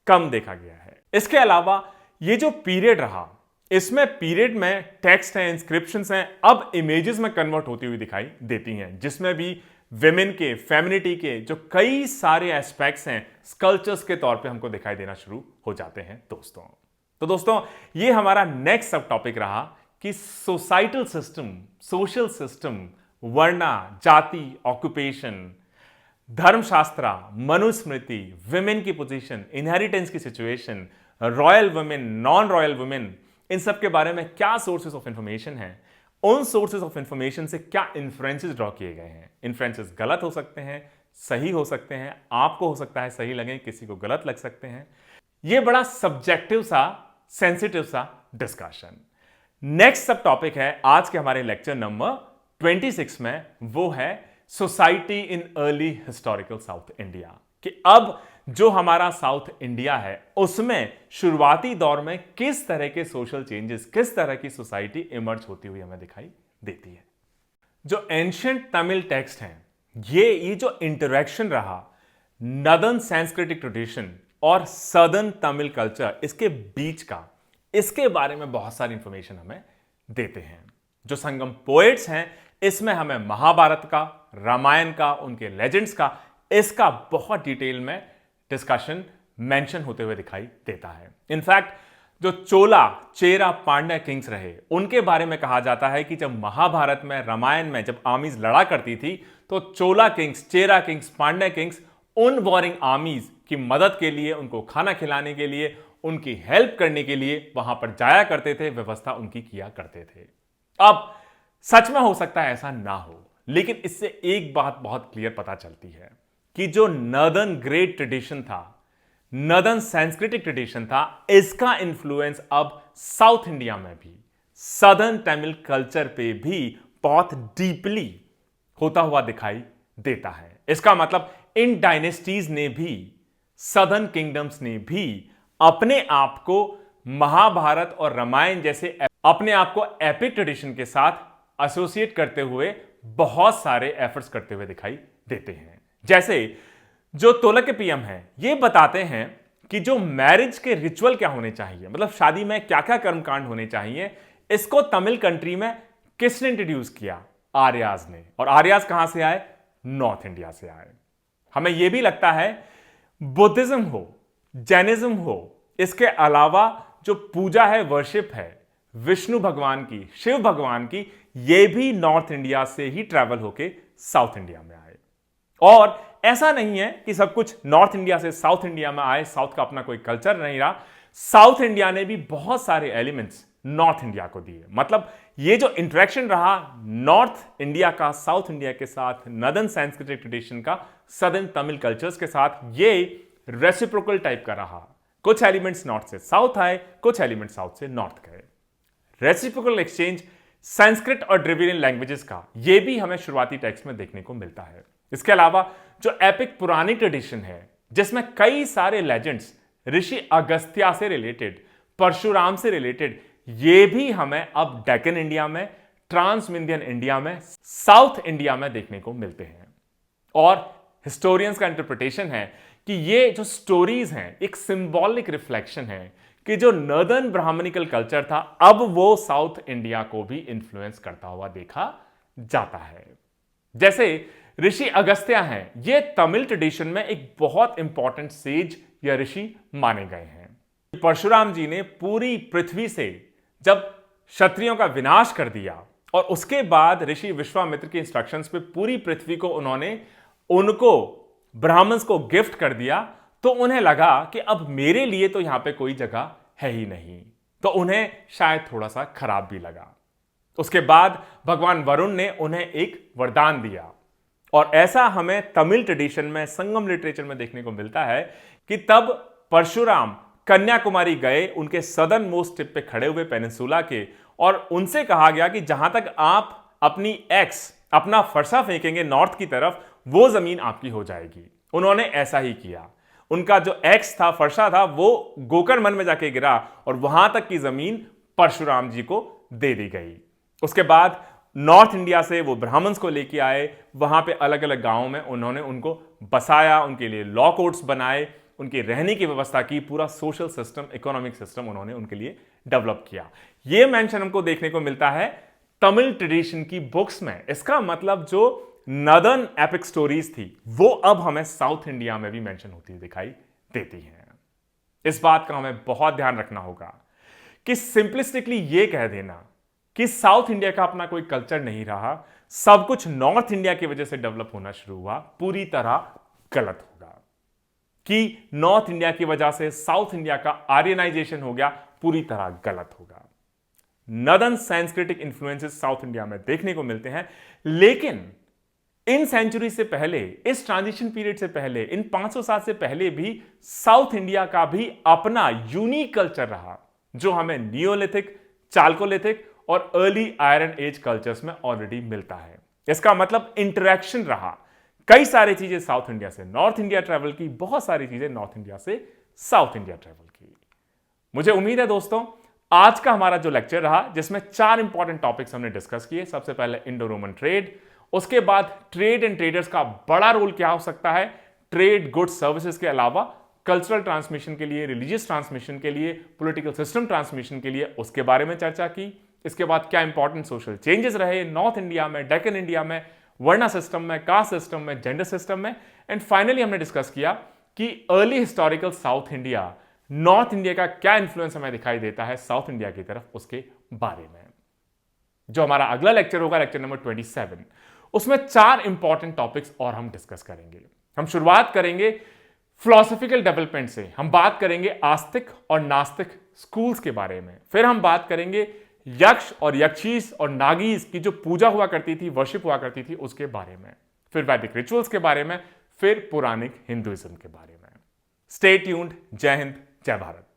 कम देखा गया है। इसके अलावा ये जो पीरियड रहा, इसमें पीरियड में टेक्स्ट हैं, इंस्क्रिप्शंस हैं, अब इमेजेस में कन्वर्ट होती हुई दिखाई देती हैं, जिसमें भी विमेन के, फेमिनिटी के जो कई सारे एस्पेक्ट्स हैं स्कल्पचर्स के तौर पे हमको दिखाई देना शुरू हो जाते हैं दोस्तों। तो दोस्तों, ये हमारा नेक्स्ट सब टॉपिक रहा कि सोसाइटल सिस्टम, सोशल सिस्टम, वर्णा, जाति, ऑक्यूपेशन, धर्मशास्त्र, मनुस्मृति, विमेन की पोजीशन, इनहेरिटेंस की situation, royal women, non royal women, इन सब के बारे में क्या सोर्सेज ऑफ इंफॉर्मेशन हैं, उन सोर्सेज ऑफ इंफॉर्मेशन से क्या इन्फ्रेंसेस ड्रॉ किए गए हैं। इन्फ्रेंसेस गलत हो सकते हैं, सही हो सकते हैं, आपको हो सकता है सही लगे, किसी को गलत लग सकते हैं। यह बड़ा सब्जेक्टिव सा, सेंसिटिव सा डिस्कशन। नेक्स्ट सब टॉपिक है आज के हमारे लेक्चर नंबर 26 में, वो है society in early historical south India, कि अब जो हमारा साउथ इंडिया है उसमें शुरुआती दौर में किस तरह के सोशल चेंजेस, किस तरह की सोसाइटी इमर्ज होती हुई हमें दिखाई देती है। जो एंशिएंट तमिल टेक्स्ट हैं ये जो इंटरेक्शन रहा नदर्न सांस्कृतिक ट्रेडिशन और सदर्न तमिल कल्चर इसके बीच का, इसके बारे में बहुत सारी इंफॉर्मेशन हमें देते हैं। जो संगम पोएट्स हैं इसमें हमें महाभारत का, रामायण का, उनके लेजेंड्स का, इसका बहुत डिटेल में डिस्कशन मेंशन होते हुए दिखाई देता है। इनफैक्ट जो चोला चेरा पांड्या किंग्स रहे उनके बारे में कहा जाता है कि जब महाभारत में, रामायण में जब आर्मीज लड़ा करती थी तो चोला किंग्स, चेरा किंग्स, पांड्या किंग्स उन वॉरिंग आर्मीज की मदद के लिए, उनको खाना खिलाने के लिए, उनकी हेल्प करने के लिए वहां पर जाया करते थे, व्यवस्था उनकी किया करते थे। अब सच में हो सकता है ऐसा ना हो, लेकिन इससे एक बात बहुत क्लियर पता चलती है कि जो नॉर्दर्न ग्रेट ट्रेडिशन था, नॉर्दर्न सांस्कृतिक ट्रेडिशन था, इसका इंफ्लुएंस अब साउथ इंडिया में भी, सदर्न तमिल कल्चर पे भी बहुत डीपली होता हुआ दिखाई देता है। इसका मतलब इन डायनेस्टीज ने भी, सदर्न किंगडम्स ने भी अपने आप को महाभारत और रामायण जैसे अपने आप को एपिक ट्रेडिशन के साथ एसोसिएट करते हुए बहुत सारे एफर्ट्स करते हुए दिखाई देते हैं। जैसे जो तोलकपियम है ये बताते हैं कि जो मैरिज के रिचुअल क्या होने चाहिए, मतलब शादी में क्या क्या कर्मकांड होने चाहिए, इसको तमिल कंट्री में किसने इंट्रोड्यूस किया? आर्याज ने। और आर्याज कहां से आए? नॉर्थ इंडिया से आए। हमें यह भी लगता है बुद्धिज्म हो, जैनिज्म हो, इसके अलावा जो पूजा है, वर्शिप है विष्णु भगवान की, शिव भगवान की, ये भी नॉर्थ इंडिया से ही ट्रैवल होके साउथ इंडिया में आए। और ऐसा नहीं है कि सब कुछ नॉर्थ इंडिया से साउथ इंडिया में आए, साउथ का अपना कोई कल्चर नहीं रहा। साउथ इंडिया ने भी बहुत सारे एलिमेंट्स नॉर्थ इंडिया को दिए। मतलब ये जो इंटरेक्शन रहा नॉर्थ इंडिया का साउथ इंडिया के साथ, नॉर्दर्न सांस्कृतिक ट्रेडिशन का सदर्न तमिल कल्चर्स के साथ, ये रेसिप्रोकल टाइप का रहा। कुछ एलिमेंट्स नॉर्थ से साउथ आए, कुछ एलिमेंट्स साउथ से नॉर्थ गए। रेसिप्रोकल एक्सचेंज संस्कृत और ड्रेविडियन लैंग्वेजेस का ये भी हमें शुरुआती टेक्स्ट में देखने को मिलता है। इसके अलावा जो एपिक पुरानी ट्रेडिशन है जिसमें कई सारे लेजेंड्स ऋषि अगस्त्या से रिलेटेड, परशुराम से रिलेटेड, ये भी हमें अब डेक्कन इंडिया में, ट्रांसमिंदियन इंडिया में, साउथ इंडिया में देखने को मिलते हैं। और हिस्टोरियंस का इंटरप्रिटेशन है कि ये जो स्टोरीज हैं एक सिंबॉलिक रिफ्लेक्शन है कि जो नॉर्दर्न ब्राह्मणिकल कल्चर था अब वो साउथ इंडिया को भी इन्फ्लुएंस करता हुआ देखा जाता है। जैसे ऋषि अगस्त्या हैं, ये तमिल ट्रेडिशन में एक बहुत इंपॉर्टेंट सेज या ऋषि माने गए हैं। परशुराम जी ने पूरी पृथ्वी से जब क्षत्रियों का विनाश कर दिया और उसके बाद ऋषि विश्वामित्र की इंस्ट्रक्शंस पे पूरी पृथ्वी को उनको ब्राह्मण्स को गिफ्ट कर दिया, तो उन्हें लगा कि अब मेरे लिए तो यहां पे कोई जगह है ही नहीं, तो उन्हें शायद थोड़ा सा खराब भी लगा। उसके बाद भगवान वरुण ने उन्हें एक वरदान दिया और ऐसा हमें तमिल ट्रेडिशन में, संगम लिटरेचर में देखने को मिलता है कि तब परशुराम कन्याकुमारी गए, उनके सदर्न मोस्ट टिप पे खड़े हुए पेनिनसुला के, और उनसे कहा गया कि जहां तक आप अपनी एक्स, अपना फरसा फेंकेंगे नॉर्थ की तरफ, वो जमीन आपकी हो जाएगी। उन्होंने ऐसा ही किया। उनका जो एक्स था, फरसा था, वो गोकर्ण में जाके गिरा और वहां तक की जमीन परशुराम जी को दे दी गई। उसके बाद नॉर्थ इंडिया से वो ब्राह्मण्स को लेके आए, वहां पे अलग अलग गांवों में उन्होंने उनको बसाया, उनके लिए लॉ कोर्ट्स बनाए, उनकी रहने की व्यवस्था की, पूरा सोशल सिस्टम, इकोनॉमिक सिस्टम उन्होंने उनके लिए डेवलप किया। यह मेंशन हमको देखने को मिलता है तमिल ट्रेडिशन की बुक्स में। इसका मतलब जो नॉर्दर्न एपिक स्टोरीज थी वो अब हमें साउथ इंडिया में भी मेंशन होती दिखाई देती हैं। इस बात का हमें बहुत ध्यान रखना होगा कि सिंपलिस्टिकली ये कह देना कि साउथ इंडिया का अपना कोई कल्चर नहीं रहा, सब कुछ नॉर्थ इंडिया की वजह से डेवलप होना शुरू हुआ, पूरी तरह गलत होगा। कि नॉर्थ इंडिया की वजह से साउथ इंडिया का आर्यनाइजेशन हो गया, पूरी तरह गलत होगा। नॉर्दर्न सांस्कृतिक इन्फ्लुएंसेस साउथ इंडिया में देखने को मिलते हैं, लेकिन इन सेंचुरी से पहले, इस ट्रांजिशन पीरियड से पहले, इन 500 साल से पहले भी साउथ इंडिया का भी अपना यूनिक कल्चर रहा, जो हमें नियोलिथिक, चाल्कोलिथिक और अर्ली आयरन एज कल्चर्स में ऑलरेडी मिलता है। इसका मतलब इंटरेक्शन रहा। कई सारी चीजें साउथ इंडिया से नॉर्थ इंडिया ट्रैवल की, बहुत सारी चीजें नॉर्थ इंडिया से साउथ इंडिया ट्रैवल की। मुझे उम्मीद है दोस्तों आज का हमारा जो लेक्चर रहा, जिसमें 4 इंपॉर्टेंट टॉपिक्स हमने डिस्कस किए। सबसे पहले इंडो रोमन ट्रेड, उसके बाद ट्रेड एंड ट्रेडर्स का बड़ा रोल क्या हो सकता है, ट्रेड गुड्स सर्विसेज के अलावा कल्चरल ट्रांसमिशन के लिए, रिलीजियस ट्रांसमिशन के लिए, पॉलिटिकल सिस्टम ट्रांसमिशन के लिए, उसके बारे में चर्चा की। इसके बाद क्या इंपॉर्टेंट सोशल चेंजेस रहे नॉर्थ इंडिया में, डेक्कन इंडिया में, वर्णा सिस्टम में, कास्ट सिस्टम में, जेंडर सिस्टम में। एंड फाइनली हमने डिस्कस किया कि early historical south India, north India का क्या इंफ्लुएंस हमें दिखाई देता है साउथ इंडिया की तरफ, उसके बारे में। जो हमारा अगला लेक्चर होगा, लेक्चर नंबर 27, उसमें 4 इंपॉर्टेंट टॉपिक्स और हम डिस्कस करेंगे। हम शुरुआत करेंगे फिलोसॉफिकल डेवलपमेंट से, हम बात करेंगे आस्तिक और नास्तिक स्कूल्स के बारे में। फिर हम बात करेंगे यक्ष और यक्षीस और नागीज की जो पूजा हुआ करती थी, वर्शिप हुआ करती थी, उसके बारे में। फिर वैदिक रिचुअल्स के बारे में, फिर पौराणिक हिंदुइज्म के बारे में। Stay tuned. जय हिंद, जय भारत।